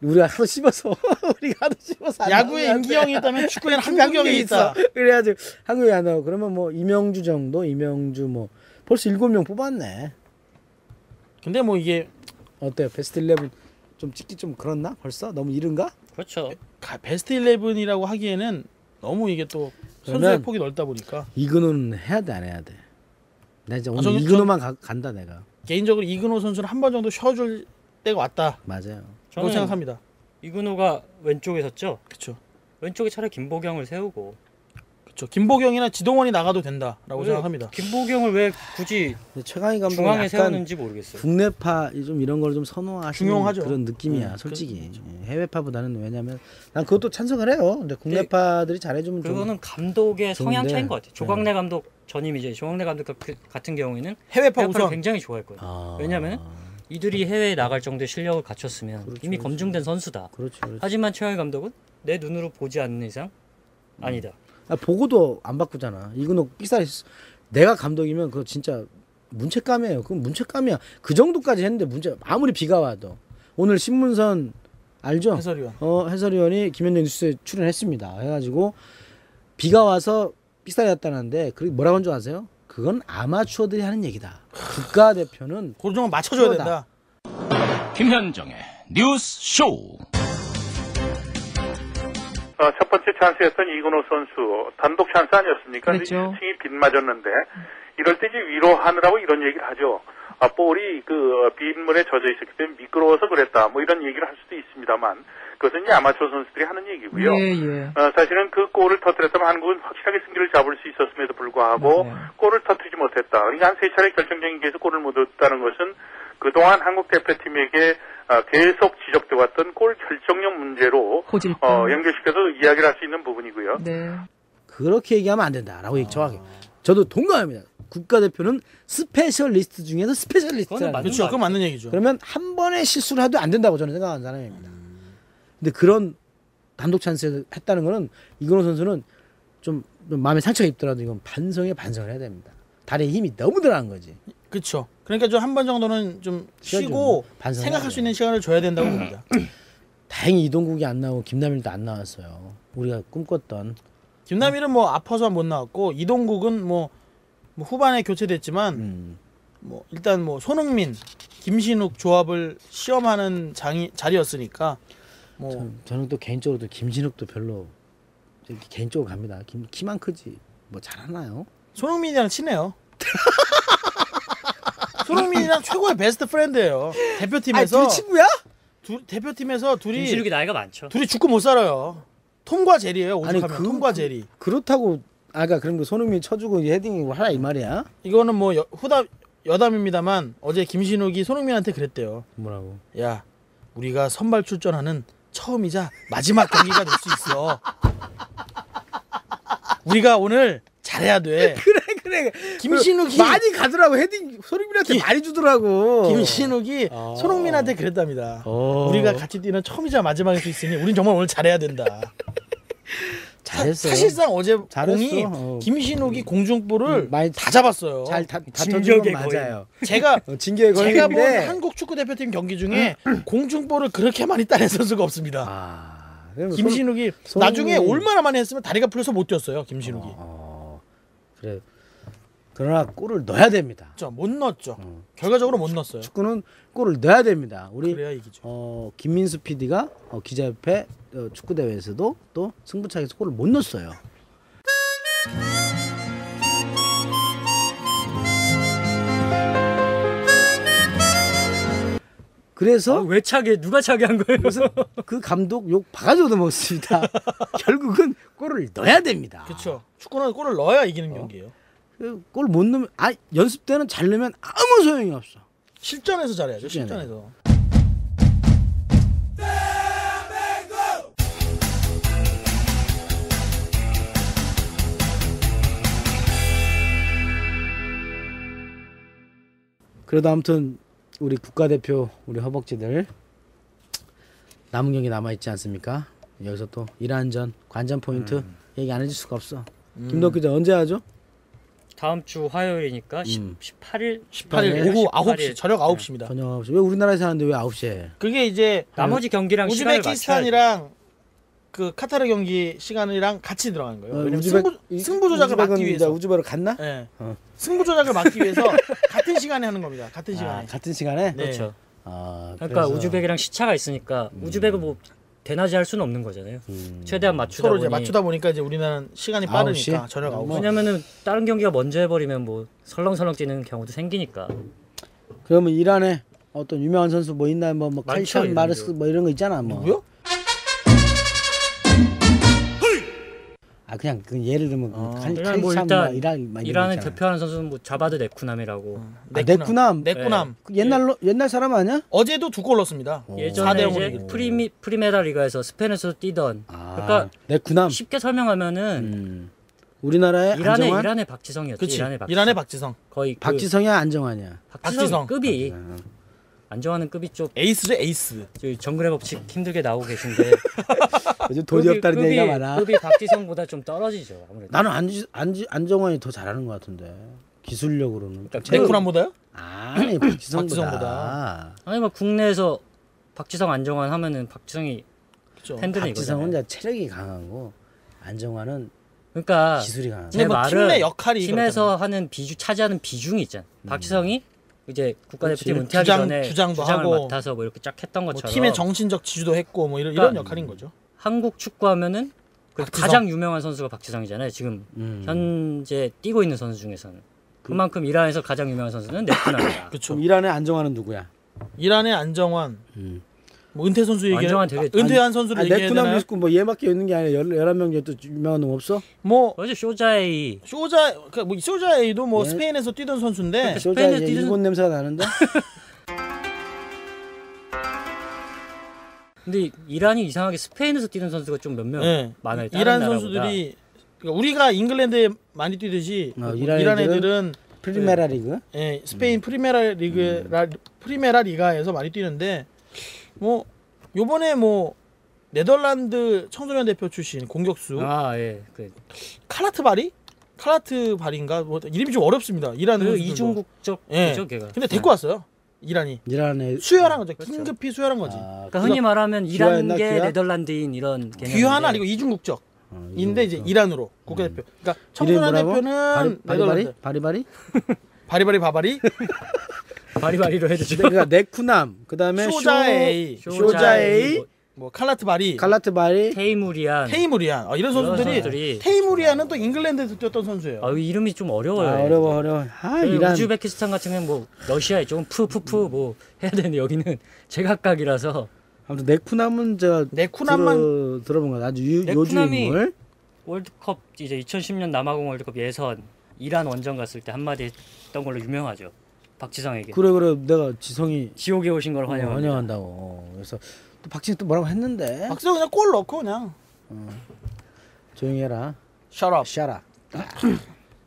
우리가 하도 씹어서 안 야구에 나오는데. 임기영이 있다면 축구에는 한국영이 있다. 그래가지고 한국이 안 나오고 그러면 뭐 이명주 정도, 이명주 뭐 벌써 7명 뽑았네. 근데 뭐 이게 어때? 베스트 11 좀 찍기 좀 그렇나? 벌써 너무 이른가? 그렇죠. 베스트 11이라고 하기에는 너무 이게 또 선수의 그러면 폭이 넓다 보니까 이근호는 해야 돼 안 해야 돼? 나 이제 오늘 저는 이근호만 간다 내가. 개인적으로 이근호 선수는 한 번 정도 쉬어줄 때가 왔다. 맞아요. 라고 생각합니다. 이근호가 왼쪽에 섰죠. 그렇죠. 왼쪽에 차라리 김보경을 세우고. 그렇죠. 김보경이나 지동원이 나가도 된다라고 왜 생각합니다. 김보경을 왜 굳이 근데 최강희 감독은 중앙에 약간 세우는지 모르겠어요. 국내파 좀 이런 걸 좀 선호하시는 중용하죠. 그런 느낌이야, 네, 솔직히. 그렇죠. 해외파보다는 왜냐면 난 그것도 찬성을 해요. 근데 국내파들이 잘해주면 좀 그거는 감독의 성향 좋은데. 차이인 것 같아요. 조광래 감독 전임 이제 조광래 감독 같은 경우에는 해외파 해외파를 우선 굉장히 좋아했거든요. 왜냐면 이들이 해외에 나갈 정도의 실력을 갖췄으면 그렇죠, 이미 그렇죠. 검증된 선수다. 그렇죠. 하지만 최강희 감독은 내 눈으로 보지 않는 이상 아니다. 보고도 안 바꾸잖아. 이근호 삑사리 내가 감독이면 그거 진짜 문책감이에요. 그건 문책감이야. 그 정도까지 했는데 문제 아무리 비가 와도 오늘 신문선 알죠? 해설위원. 해설위원이 김현정 뉴스에 출연했습니다. 해가지고 비가 와서 삑사리 났다는데 그게 뭐라고 한 줄 아세요? 그건 아마추어들이 하는 얘기다. 국가대표는 그 정도 맞춰줘야 프로다. 된다. 김현정의 뉴스 쇼. 첫 번째 찬스였던 이근호 선수 단독 찬스 아니었습니까? 그렇죠. 근데 슈팅이 빗맞았는데 이럴 때 이제 위로하느라고 이런 얘기를 하죠. 볼이 빗물에 젖어 있었기 때문에 미끄러워서 그랬다. 뭐 이런 얘기를 할 수도 있습니다만 그것은 이제 아마추어 선수들이 하는 얘기고요. 예. 사실은 그 골을 터뜨렸다면 한국은 확실하게 승기를 잡을 수 있었음에도 불구하고 골을 터뜨리지 못했다. 그러니까 한 3차례 결정적인 기회에서 골을 못 얻었다는 것은 그동안 한국 대표팀에게 계속 지적돼 왔던 골 결정력 문제로 연결시켜서 이야기를 할 수 있는 부분이고요. 네. 그렇게 얘기하면 안 된다라고 정확히. 저도 동감합니다. 국가대표는 스페셜리스트 중에서 스페셜리스트라는 그거는 맞는 그렇죠. 그건 맞는 얘기죠. 그러면 한 번의 실수를 해도 안 된다고 저는 생각하는 사람입니다. 근데 그런 단독 찬스를 했다는 거는 이근호 선수는 좀 마음에 상처가 입더라도 이건 반성을 해야 됩니다. 다리에 힘이 너무 들어간 거지. 그렇죠. 그러니까 좀 한 번 정도는 좀 시간 쉬고 좀 반성해야 생각할 돼요. 수 있는 시간을 줘야 된다고 봅니다. 다행히 이동국이 안 나오고 김남일도 안 나왔어요. 우리가 꿈꿨던. 김남일은 뭐 아파서 못 나왔고 이동국은 뭐 후반에 교체됐지만 뭐 일단 뭐 손흥민, 김신욱 조합을 시험하는 자리였으니까 뭐 저는 또 개인적으로도 김진욱도 별로 개인적으로 갑니다. 키만 크지 뭐 잘하나요? 손흥민이랑 친해요. 손흥민이랑 최고의 베스트 프렌드예요. 대표팀에서 둘이 친구야? 대표팀에서 김신욱이 나이가 많죠. 둘이 죽고 못 살아요. 톰과 제리예요. 아니, 오죽하면 톰과 제리. 그렇다고 아까 그런 거 손흥민 쳐주고 헤딩이고 하라 이 말이야? 이거는 뭐 여담입니다만 어제 김신욱이 손흥민한테 그랬대요. 뭐라고? 야, 우리가 선발 출전하는 처음이자 마지막 경기가 될 수 있어. 우리가 오늘 잘해야 돼. 그래. 김신욱이 많이 가더라고 헤딩 손흥민한테 많이 주더라고. 김신욱이 손흥민한테 그랬답니다. 우리가 같이 뛰는 처음이자 마지막일 수 있으니 우린 정말 오늘 잘해야 된다. 잘했어. 사실상 어제 잘했어. 공이 김신욱이 공중볼을 많이 다 잡았어요. 다 진격의 던진 건 맞아요. 제가 진격의 제가 본 거인인데. 한국 축구 대표팀 경기 중에 공중볼을 그렇게 많이 따낸 선수가 없습니다. 그러면 김신욱이 나중에 얼마나 많이 했으면 다리가 풀려서 못 뛰었어요. 김신욱이. 그래. 그러나 골을 넣어야 됩니다. 진짜 못 넣었죠. 결과적으로 못 넣었어요. 축구는 골을 넣어야 됩니다. 우리 그래야 이기죠. 김민수 PD가 기자협회 축구 대회에서도 또 승부차기에서 골을 못 넣었어요. 그래서 왜 차게 누가 차게 한 거예요? 그래서 그 감독 욕 바가지 얻어먹었습니다. 결국은 골을 넣어야 됩니다. 그렇죠. 축구는 골을 넣어야 이기는 경기예요. 골 못 넣으면 연습 때는 잘 넣으면 아무 소용이 없어. 실전에서 잘해야죠. 실전에. 실전에서. 그래도 아무튼 우리 국가대표 우리 허벅지들 남은 경기 남아있지 않습니까? 여기서 또 이란전 관전 포인트 얘기 안 해줄 수가 없어. 김덕 기자 언제 하죠? 다음 주 화요일이니까 18일 18일 오후 9시 18일. 저녁 9시입니다. 저녁 9시. 왜 우리나라에서 하는데 왜 9시에? 그게 이제 나머지 경기랑 시간을 맞춰야 우즈베키스탄이랑 그 카타르 경기 시간이랑 같이 들어가는 거예요. 왜냐면 우즈벡- 승부 조작을 막기 우즈벡은 위해서. 이제 우즈베로 갔나? 네. 어. 승부 조작을 막기 위해서 같은 시간에 하는 겁니다. 같은 시간에. 같은 시간에? 네. 그렇죠. 그래서- 그러니까 우즈벡이랑 시차가 있으니까 우즈벡은 뭐 대낮에 할 수는 없는 거잖아요. 최대한 맞추다 서로 보니 이제 맞추다 보니까 이제 우리나라는 시간이 9시? 빠르니까 저녁 9시. 왜냐면은 다른 경기가 먼저 해버리면 뭐 설렁설렁 뛰는 경우도 생기니까. 그러면 이란에 어떤 유명한 선수 뭐 있나요? 뭐 많죠, 칼션 이런 마르스 거. 뭐 이런 거 있잖아. 뭐. 누구요? 그냥 그 예를 들면 그냥 뭐 일단 이란을 이란을 대표하는 선수는 뭐 자바드 네쿠남이라고 네쿠남. 네쿠남. 그 옛날 사람 아니야? 어제도 2골 넣었습니다. 예전에 4대0으로 이제 이겼어요. 프리메라 리가에서 스페인에서 뛰던 그러니까 네쿠남. 쉽게 설명하면은 우리나라의 안정환, 이란의 박지성이었지. 그치. 이란의 박지성. 이란의 박지성. 거의 박지성이야 안정환이야. 박지성. 급이 안정환은 급이 좀 에이스죠, 에이스. 정글의 법칙 힘들게 나오고 계신데 요즘 돈이 없다는 얘기가 많아. 급이 박지성보다 좀 떨어지죠. 아무래도. 나는 안정환이 더 잘하는 것 같은데 기술력으로는. 네쿠남보다요? 아니 박지성보다. 아니 뭐 국내에서 박지성 안정환 하면은 박지성이 그렇죠. 팬들은 박지성은 이거잖아요. 이제 체력이 강하고 안정환은 그러니까 기술이 강하고. 제 근데 뭐 말은 팀 내 역할이 팀에서 하는 차지하는 비중이 있잖아. 박지성이 이제 국가대표팀 그렇지. 은퇴하기 전에 주장도 주장을 하고 맡아서 뭐 이렇게 쫙 했던 뭐 것처럼 팀의 정신적 지주도 했고 뭐 이런 그러니까 역할인 거죠. 한국 축구하면은 그 박지성. 가장 유명한 선수가 박지성이잖아요. 지금 현재 뛰고 있는 선수 중에서는 그만큼 이란에서 가장 유명한 선수는 네쿠남이다. 그렇죠. 그럼 이란의 안정환은 누구야? 이란의 안정환. 뭐 은퇴 선수 얘기. 안정환 되게 은퇴한 선수를 얘기해야 네쿠남 되나요? 있고 뭐 얘밖에 있는 게 아니라 11명 중에 또 유명한 놈 없어? 뭐 어제 쇼자이 쇼자에이도 뭐 예. 스페인에서 뛰던 선수인데 쇼자 스페인에 이제 뛰는- 일본 냄새가 나는데? 근데 이란이 이상하게 스페인에서 뛰는 선수가 좀 몇 명 예. 많아요. 다른 이란 나라보다. 선수들이 그러니까 우리가 잉글랜드에 많이 뛰듯이 이란 애들은 프리메라 리그? 예, 스페인 프리메라 리가에서 많이 뛰는데 뭐 요번에 뭐 네덜란드 청소년 대표 출신 공격수 그 카라트바리인가 뭐 이름이 좀 어렵습니다. 이란 선수들도. 이중국적 예. 그죠 걔가. 근데 데리고 왔어요. 이란에 수혈한 거죠. 긴급히 수혈한 거지. 그러니까 흔히 말하면 귀화했나, 이란계 귀화? 네덜란드인 이런 개념인데 귀화는 아니고 이중국적인데 이제 이란으로 국가대표. 그러니까 이름이 청소년 뭐라고? 대표는 네덜란드. 바리바리? 바리바리 바바리. 바리바리로 해주죠. 그러니까 네쿠남, 그다음에 쇼자에이, 쇼자에이, 뭐 칼라트바리, 갈라트바리, 테이무리안. 테이무리안. 이런 선수들이 테이무리안은 또 잉글랜드에서 뛰었던 선수예요. 아, 이름이 좀 어려워요. 어려워. 이란 우즈베키스탄 같은 경우는 뭐 러시아에 조금 푸푸푸 뭐 해야 되는데 여기는 제각각이라서. 아무튼 네쿠남은 제가 들어본 거 아주 요주의 인물. 월드컵 이제 2010년 남아공 월드컵 예선 이란 원정 갔을 때 한마디 했던 걸로 유명하죠. 박지성에게. 그래 내가 지성이 지옥에 오신 걸 환영한다고. 그래서 또 박지성 또 뭐라고 했는데. 박지성 그냥 골 넣고 그냥 조용히 해라. Shut up. Shut up.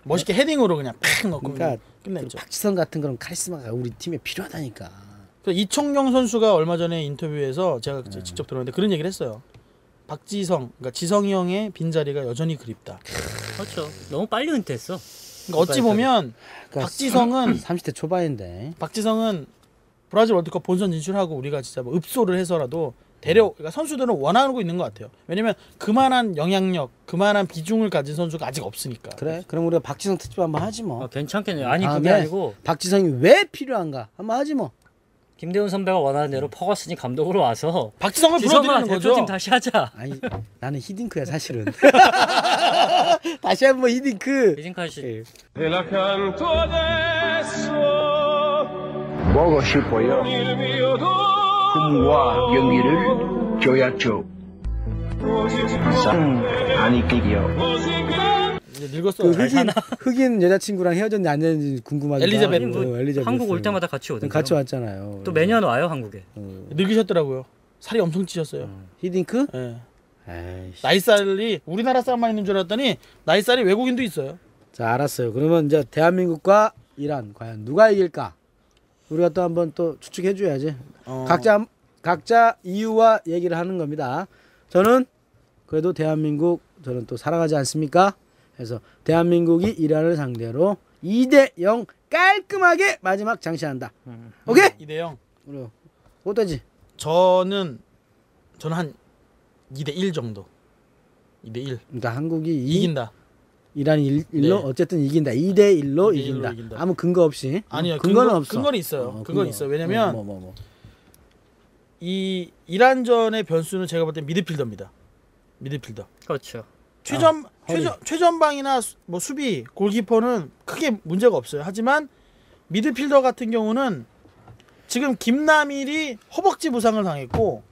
멋있게 헤딩으로 그냥 팍 넣고 그러니까 끝냈죠. 박지성 같은 그런 카리스마가 우리 팀에 필요하다니까. 이청용 선수가 얼마 전에 인터뷰에서 제가 직접 들었는데 그런 얘기를 했어요. 박지성, 그러니까 지성이 형의 빈자리가 여전히 그립다. 그렇죠. 너무 빨리 은퇴했어. 그러니까 어찌 보면 그러니까 박지성은 30대 초반인데. 박지성은 브라질 월드컵 본선 진출하고 우리가 진짜 뭐 읍소를 해서라도 그러니까 선수들은 원하고 있는 것 같아요. 왜냐면 그만한 영향력, 그만한 비중을 가진 선수가 아직 없으니까. 그래? 그럼 우리가 박지성 특집 한번 하지 뭐. 괜찮겠네요. 아니 다음에 그게 아니고 박지성이 왜 필요한가 한번 하지 뭐. 김대훈 선배가 원하는 대로 퍼거슨이 감독으로 와서 박지성을 지성아 불러들이는 거죠. 대표팀 다시 하자. 아니 나는 히딩크야 사실은. 다시 한번 히딩크. 이진카 씨. 보고 싶어요. 춤과 연기를 줘야죠. 아니게요. 이제 늙었어요. 흑인 여자친구랑 헤어졌는지 안 헤어졌는지 궁금하다. 엘리자베트. 엘리자베트. 한국 올 때마다 같이 오던데. 같이 왔잖아요. 또 매년 와요 한국에. 늙으셨더라고요. 살이 엄청 찌셨어요. 히딩크? 예. 에이씨. 나이살이 우리나라 사람만 있는 줄 알았더니 나이살이 외국인도 있어요. 자 알았어요. 그러면 이제 대한민국과 이란 과연 누가 이길까? 우리가 또 한번 또 추측해줘야지. 각자 이유와 얘기를 하는 겁니다. 저는 그래도 대한민국 저는 또 사랑하지 않습니까? 그래서 대한민국이 이란을 상대로 2대0 깔끔하게 마지막 장시한다. 오케이? 2대0. 그래요. 어떠지? 저는 한 2대1 정도. 2대1. 그러니까 한국이 이긴다. 이란이 1로 네. 어쨌든 이긴다. 2대1로 2대1로 이긴다. 이긴다. 아무 근거 없이. 아니요. 근거는 없어. 근거는 있어요. 근거는 있어요. 왜냐면 뭐. 이 이란전의 변수는 제가 볼 때 미드필더입니다. 미드필더. 그렇죠. 최전방이나 뭐 수비, 골키퍼는 크게 문제가 없어요. 하지만 미드필더 같은 경우는 지금 김남일이 허벅지 부상을 당했고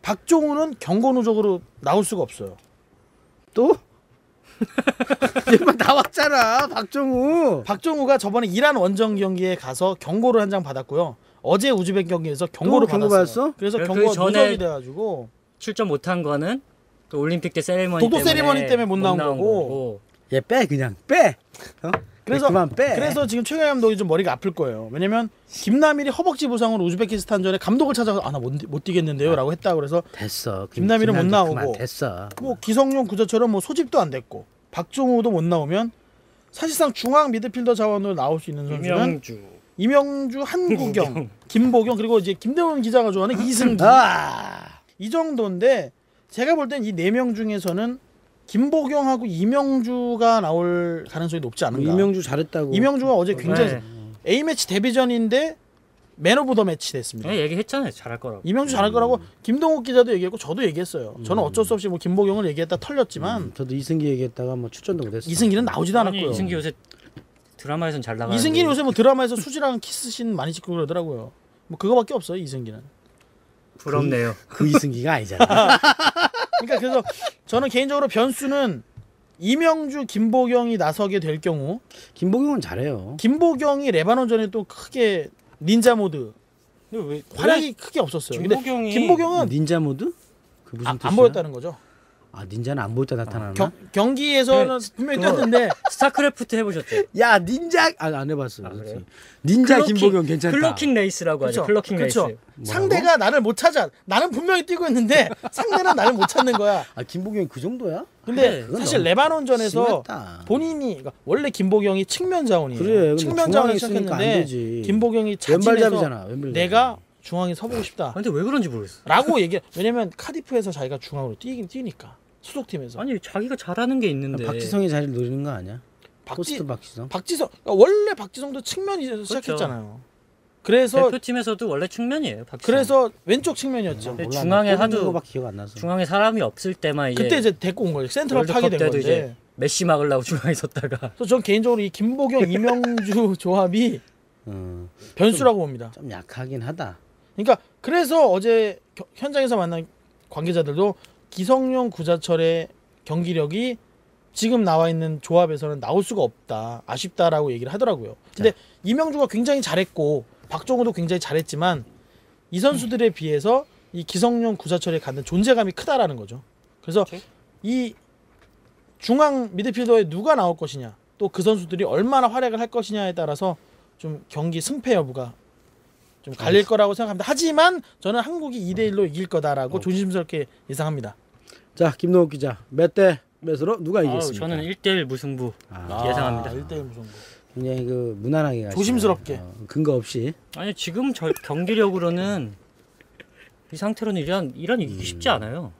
박종우는 경고 누적으로 나올 수가 없어요. 또? 얘만 나왔잖아. 박종우가 저번에 이란 원정 경기에 가서 경고를 한 장 받았고요. 어제 우즈벡 경기에서 경고를 받았어요. 그래서 경고가 누적이 돼가지고 출전 못한 거는 또 올림픽 때 세리머니 독도 세리머니 때문에 못 나온 거고. 얘 빼 그냥 빼. 그래서 그만 빼. 그래서 지금 최강 감독이 좀 머리가 아플 거예요. 왜냐면 김남일이 허벅지 부상으로 우즈베키스탄전에 감독을 찾아가 나 못 뛰겠는데요라고 했다. 그래서 됐어. 김남일은 못 나오고 그만 됐어. 뭐 기성용 구자처럼 뭐 소집도 안 됐고 박종우도 못 나오면 사실상 중앙 미드필더 자원으로 나올 수 있는 선수는 이명주, 한국영, 김보경 그리고 이제 김대훈 기자가 좋아하는 이승기 이 정도인데 제가 볼 땐 이 4명 중에서는 김보경하고 이명주가 나올 가능성이 높지 않은가. 이명주 잘했다고. 이명주가 어제 굉장히 A매치 데뷔전인데 맨 오브 더 매치 됐습니다. 네, 얘기했잖아요. 잘할 거라고. 이명주 잘할 거라고 김동욱 기자도 얘기했고 저도 얘기했어요. 저는 어쩔 수 없이 뭐 김보경을 얘기했다 털렸지만 저도 이승기 얘기했다가 뭐 출전도 못했어. 이승기는 나오지도 않았고요. 이승기 요새 드라마에선 잘 나가는데. 이승기는 요새 뭐 드라마에서 수지랑 키스씬 많이 찍고 그러더라고요. 뭐 그거밖에 없어요. 이승기는. 부럽네요. 그 이승기가 아니잖아. 그러니까 그래서 저는 개인적으로 변수는 이명주, 김보경이 나서게 될 경우 김보경은 잘해요. 김보경이 레바논전에 또 크게 닌자 모드 왜 활약이 크게 없었어요. 김보경은 닌자 모드? 그 무슨 뜻이야? 안 보였다는 거죠. 아 닌자는 안 보일 때 나타나나? 경기에서는 분명히 떴는데 스타크래프트 해보셨죠? 야 닌자 안 해봤어. 닌자 김보경 괜찮다. 클로킹 레이스라고 하죠. 클로킹 레이스. 상대가 나를 못 찾아. 나는 분명히 뛰고 있는데 상대는 나를 못 찾는 거야. 아 김보경이 그 정도야? 근데 그건 사실 너무 레바논전에서 심했다. 본인이 그러니까 원래 김보경이 측면 자원이에요. 그래, 측면 중앙에 자원을 있으니까 안 시작했는데 되지. 김보경이 자진해서 왼발잡이잖아. 왼발잡이. 내가 중앙에 서보고 싶다. 근데 왜 그런지 모르겠어. 라고 얘기. 왜냐면 카디프에서 자기가 중앙으로 뛰니까 소속팀에서. 아니 자기가 잘하는 게 있는데. 박지성이 자리를 노리는 거 아니야? 박지 포스트 박지성. 박지성 그러니까 원래 박지성도 측면에서 시작했잖아요. 그래서 대표팀에서도 원래 측면이에요. 박지성. 그래서 왼쪽 측면이었죠. 근데 중앙에 하도 거밖에 기억 안 나서. 중앙에 사람이 없을 때만 이제 그때 이제 데리고 온 거예요. 센터를 월드컵 파게 된 때도 건데. 이제 메시 막으려고 중앙에 섰다가 그래서 전 개인적으로 이 김보경 이명주 조합이 변수라고 봅니다. 좀 약하긴 하다. 그러니까 그래서 어제 현장에서 만난 관계자들도 기성용 구자철의 경기력이 지금 나와 있는 조합에서는 나올 수가 없다. 아쉽다라고 얘기를 하더라고요. 근데 이명주가 굉장히 잘했고 박종호도 굉장히 잘했지만 이 선수들에 비해서 이 기성용 구자철에 갖는 존재감이 크다라는 거죠. 그래서 이 중앙 미드필더에 누가 나올 것이냐 또 그 선수들이 얼마나 활약을 할 것이냐에 따라서 좀 경기 승패 여부가 좀 갈릴 거라고 생각합니다. 하지만 저는 한국이 2대1로 이길 거다라고 조심스럽게 예상합니다. 자, 김동욱 기자. 몇 대 몇으로 누가 아우, 이기겠습니까? 저는 1대1 무승부 예상합니다. 1대1 무승부. 굉장히 그 무난하게 가시네. 조심스럽게. 근거 없이. 아니 지금 저 경기력으로는 이 상태로는 이란 이기기 쉽지 않아요.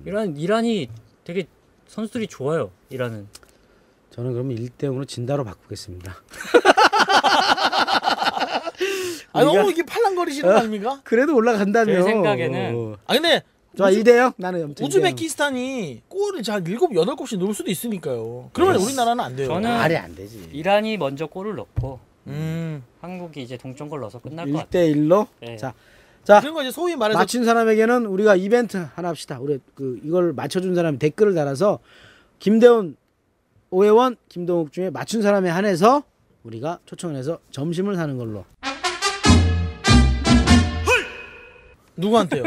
이란이 되게 선수들이 좋아요. 이란은. 저는 그러면 1대 0으로 진다로 바꾸겠습니다. 아 너무 이게 팔랑거리시는 거 아닙니까? 그래도 올라간다며. 제 생각에는 아 근데 자, 2대 0. 나는 아무튼 우즈베키스탄이 골을 한 7, 8골씩 넣을 수도 있으니까요. 그러면 우리나라는 안 돼요. 저는 말이 안 되지. 이란이 먼저 골을 넣고 한국이 이제 동점골 넣어서 끝날 것 같아요. 1대 1로. 네. 자, 그런 거 이제 소위 말해서 맞춘 사람에게는 우리가 이벤트 하나 합시다. 우리 이걸 맞춰준 사람이 댓글을 달아서 김대훈, 오해원, 김동욱 중에 맞춘 사람에 한해서 우리가 초청을 해서 점심을 사는 걸로. 누구한테요?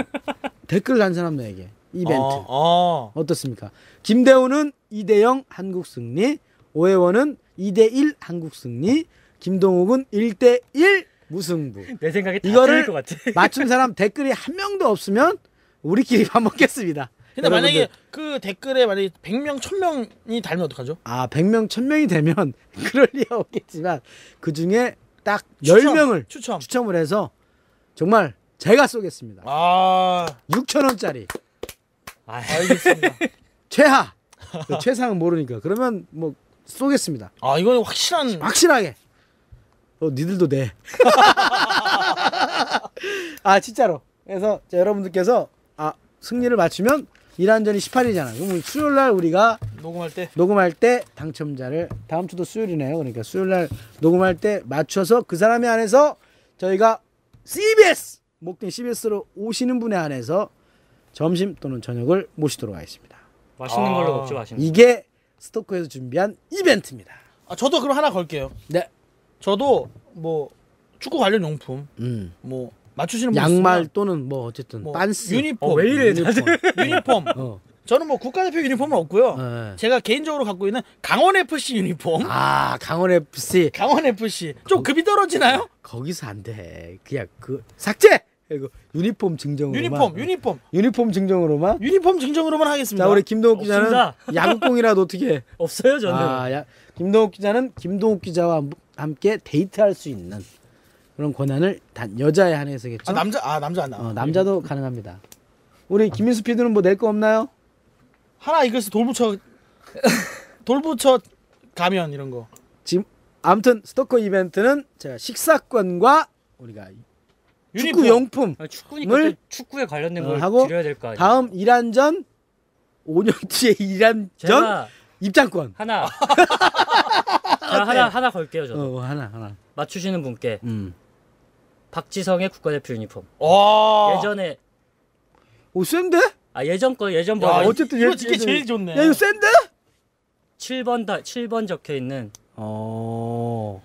댓글 단 사람에게 이벤트. 아. 어떻습니까? 김대훈은 2대 0 한국 승리, 오해원은 2대 1 한국 승리, 김동욱은 1대 1 무승부. 내 생각에 다 이거를 틀릴 것 같아. 맞춘 사람 댓글이 한 명도 없으면 우리끼리 밥 먹겠습니다. 근데 만약에 여러분들. 그 댓글에 만약에 100명, 1000명이 달면 어떡하죠? 아, 100명, 1000명이 되면 그럴 리가 없겠지만 그 중에 딱 추첨, 10명을 추첨. 추첨을 해서 정말 제가 쏘겠습니다. 아, 6,000원짜리 알겠습니다. 최하. 그 최상은 모르니까. 그러면 뭐 쏘겠습니다. 아, 이거는 확실한 확실하게. 니들도 내. 아, 진짜로. 그래서 여러분들께서 승리를 맞추면 이란전이 18일이잖아. 그럼 수요일 날 우리가 녹음할 때 당첨자를 다음 주도 수요일이네요. 그러니까 수요일 날 녹음할 때 맞춰서 그 사람에 한해서 저희가 CBS 목동 CBS로 오시는 분에 한해서 점심 또는 저녁을 모시도록 하겠습니다. 맛있는 걸로 먹죠, 맛있는. 이게 스토커에서 준비한 이벤트입니다. 아, 저도 그럼 하나 걸게요. 네. 저도 뭐 축구 관련 용품 뭐 맞추시는 분 양말 있으면 또는 뭐 어쨌든 뭐 빤스 유니폼 왜 이래 다들. 유니폼 저는 뭐 국가대표 유니폼은 없고요. 네. 제가 개인적으로 갖고 있는 강원 FC 유니폼. 강원 FC. 강원 FC 좀 급이 떨어지나요? 거기서 안 돼. 그냥 삭제. 이거 유니폼 증정으로만. 유니폼 증정으로만. 유니폼 증정으로만 하겠습니다. 자, 우리 김동욱 기자는 없습니다. 야구공이라도 어떻게? 없어요, 저는. 김동욱 기자는 김동욱 기자와 함께 데이트할 수 있는 그런 권한을 단 여자에 한해서겠죠. 남자 안 나와. 남자도 가능합니다. 우리 김민수 PD는 뭐 낼 거 없나요? 하나 이글스 돌부처 가면 이런 거. 지금 아무튼 스토커 이벤트는 제가 식사권과 우리가 축구 용품 축구니까 또 축구에 관련된 걸 하고 드려야 될 거 아니에요. 다음 이란전 5년 뒤에 이란전 제가 입장권 하나 하나 걸게요, 저도. 하나 맞추시는 분께 박지성의 국가대표 유니폼. 와. 예전에 센데? 예전 야, 버전 어쨌든 이거 이게 제일 좋네. 야, 이거 센데? 7번 적혀 있는. 그런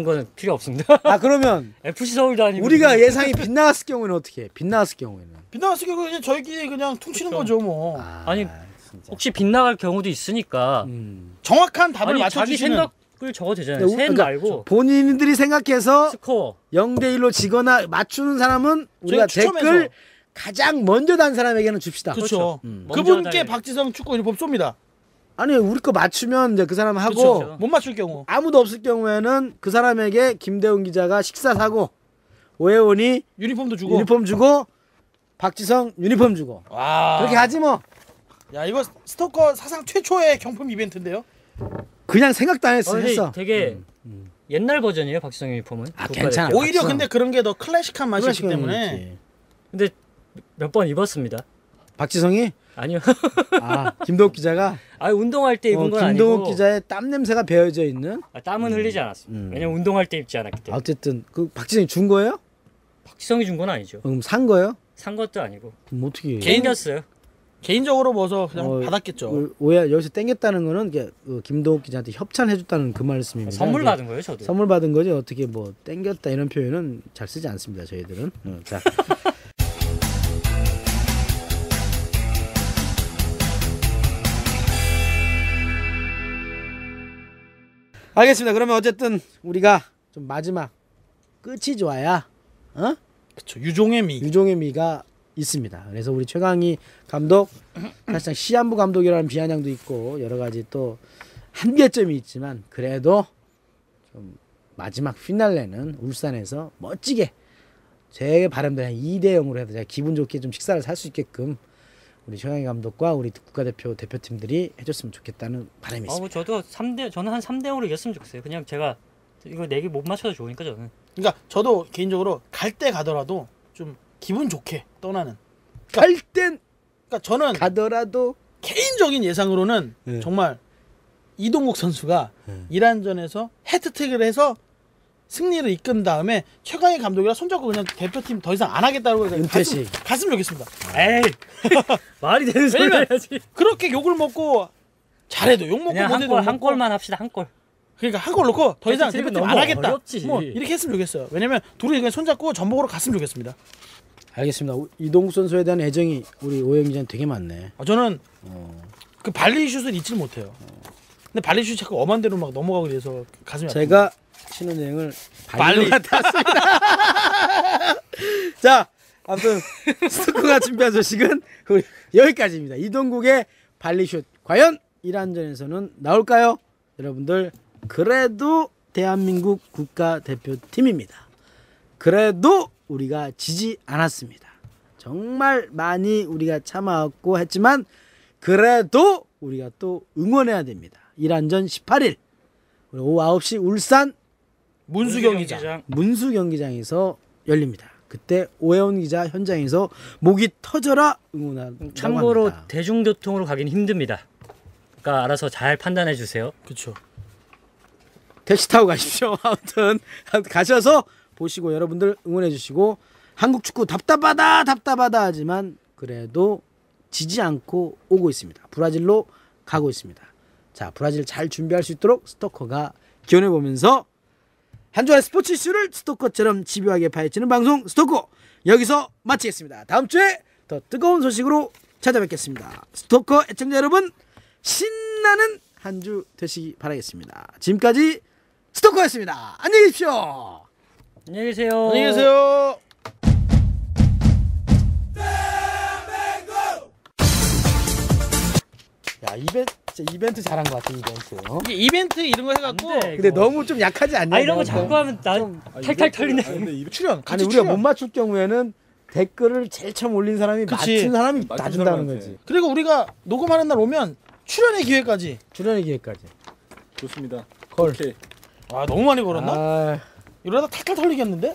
거는 필요 없습니다. 그러면 FC 서울도 아니고 우리가 예상이 빗나갔을 경우에는 어떻게 해? 빗나갔을 경우에는 그냥 저희끼리 그냥 퉁치는 거죠 뭐. 아니 진짜. 혹시 빗나갈 경우도 있으니까 정확한 답을 자기 맞춰주시는. 생각을 적어도 되잖아요. 셋 그러니까 말고 본인들이 생각해서 스코어 0대 1로 지거나 맞추는 사람은 우리가 저희가 댓글 가장 먼저 단 사람에게는 줍시다. 그렇죠. 먼저 그분께 달려- 박지성 축구 유니폼 쏩니다. 아니 우리 거 맞추면 이제 그 사람 하고 그쵸. 못 맞출 경우. 아무도 없을 경우에는 그 사람에게 김대훈 기자가 식사 사고 오해원이 유니폼도 주고. 유니폼 주고 박지성 유니폼 주고 와. 그렇게 하지 뭐. 야 이거 스토커 사상 최초의 경품 이벤트인데요. 그냥 생각도 안 했어. 근데 했어. 되게 옛날 버전이에요 박지성 유니폼은. 아, 국가대표. 괜찮아. 오히려 박지성. 근데 그런 게 더 클래식한 맛이 있기 클래식한 때문에. 거지. 근데 몇 번 입었습니다. 박지성이 아니요. 아 김동욱 기자가 아 운동할 때 입은 건 김동욱 아니고. 기자의 땀 냄새가 배어져 있는. 땀은 흘리지 않았습니다. 왜냐면 운동할 때 입지 않았기 때문에. 어쨌든 그 박지성이 준 거예요? 박지성이 준 건 아니죠. 그럼 산 거예요? 산 것도 아니고. 그럼 어떻게? 땡겼어요. 개인적으로 뭐서 그냥 어, 받았겠죠. 오해 여기서 땡겼다는 거는 이게 김동욱 기자한테 협찬해줬다는 그 말씀입니다. 선물 이제 받은 거예요, 저도. 선물 받은 거지 어떻게 뭐 땡겼다 이런 표현은 잘 쓰지 않습니다. 저희들은. 자. 알겠습니다. 그러면 어쨌든 우리가 좀 마지막 끝이 좋아야 그렇죠. 유종의 미. 유종의 미가 있습니다. 그래서 우리 최강희 감독 사실상 시한부 감독이라는 비아냥도 있고 여러 가지 또 한계점이 있지만 그래도 좀 마지막 피날레는 울산에서 멋지게 제 바람대로 2대 0으로 해서 제가 기분 좋게 좀 식사를 살 수 있게끔 우리 최강희 감독과 우리 국가대표 대표팀들이 해줬으면 좋겠다는 바람이 있습니다. 뭐 저도 저는 한 3대 0으로 이겼으면 좋겠어요. 그냥 제가 이거 내기 못 맞춰도 좋으니까 저는. 그러니까 저도 개인적으로 갈 때 가더라도 좀 기분 좋게 떠나는. 갈 땐 그러니까 저는 가더라도 개인적인 예상으로는 네. 정말 이동국 선수가 네. 이란전에서 헤트트릭을 해서 승리를 이끈 다음에 최강희 감독이랑 손잡고 그냥 대표팀 더 이상 안 하겠다고 해서 은퇴식. 갔으면 좋겠습니다. 에이 말이 되는 소리 왜냐면 해야지. 그렇게 욕을 먹고 잘해도 욕 먹고 그냥 못해도 한 욕 먹고 골만 합시다 한 골. 그러니까 한 골 넣고 더 이상 헤트트릭은 대표팀 안 너무 하겠다. 어렵지. 뭐 이렇게 했으면 좋겠어요. 왜냐면 둘이 그냥 손잡고 전복으로 갔으면 좋겠습니다. 알겠습니다. 이동국 선수에 대한 애정이 우리 오영 기자는 되게 많네. 저는 그 발리슛을 잊질 못해요. 근데 발리슛이 자꾸 엄한 데로 막 넘어가고 그래서 가슴이 제가 신혼여행을 발리. 발리 갔다 왔습니다. 자, 아무튼 스토커가 준비한 소식은 우리 여기까지입니다. 이동국의 발리슛 과연 이란전에서는 나올까요? 여러분들 그래도 대한민국 국가대표팀입니다. 그래도 우리가 지지 않았습니다. 정말 많이 우리가 참아왔고 했지만 그래도 우리가 또 응원해야 됩니다. 이란전 18일 오후 9시 울산 문수 경기장. 문수 경기장에서 열립니다. 그때 오해원 기자 현장에서 목이 터져라 응원한다고 참고로 합니다. 대중교통으로 가긴 힘듭니다. 그러니까 알아서 잘 판단해 주세요. 그렇죠. 택시 타고 가십시오. 아무튼 가셔서 보시고 여러분들 응원해 주시고 한국 축구 답답하다 하지만 그래도 지지 않고 오고 있습니다. 브라질로 가고 있습니다. 자, 브라질 잘 준비할 수 있도록 스토커가 기원해 보면서 한 주간의 스포츠 이슈를 스토커처럼 집요하게 파헤치는 방송 스토커 여기서 마치겠습니다. 다음 주에 더 뜨거운 소식으로 찾아뵙겠습니다. 스토커 애청자 여러분 신나는 한 주 되시기 바라겠습니다. 지금까지 스토커였습니다. 안녕히 계십시오. 안녕히 계세요. 안녕히 계세요. 야, 이벤트 잘한 것 같아, 이벤트. 이게 이벤트 이런 거 해갖고 안 돼. 근데 너무 좀 약하지 않냐? 이런 거 너무? 자꾸 하면 나 탈탈 털리네. 출연 아니 같이 우리가 출연. 못 맞출 경우에는 댓글을 제일 처음 올린 사람이 그치. 맞춘 사람이 놔준다는 거지. 그리고 우리가 녹음하는 날 오면 출연의 기회까지. 출연의 기회까지. 좋습니다. 걸. 오케이. 아 너무 많이 걸었나? 아... 이러다 탈탈 털리겠는데?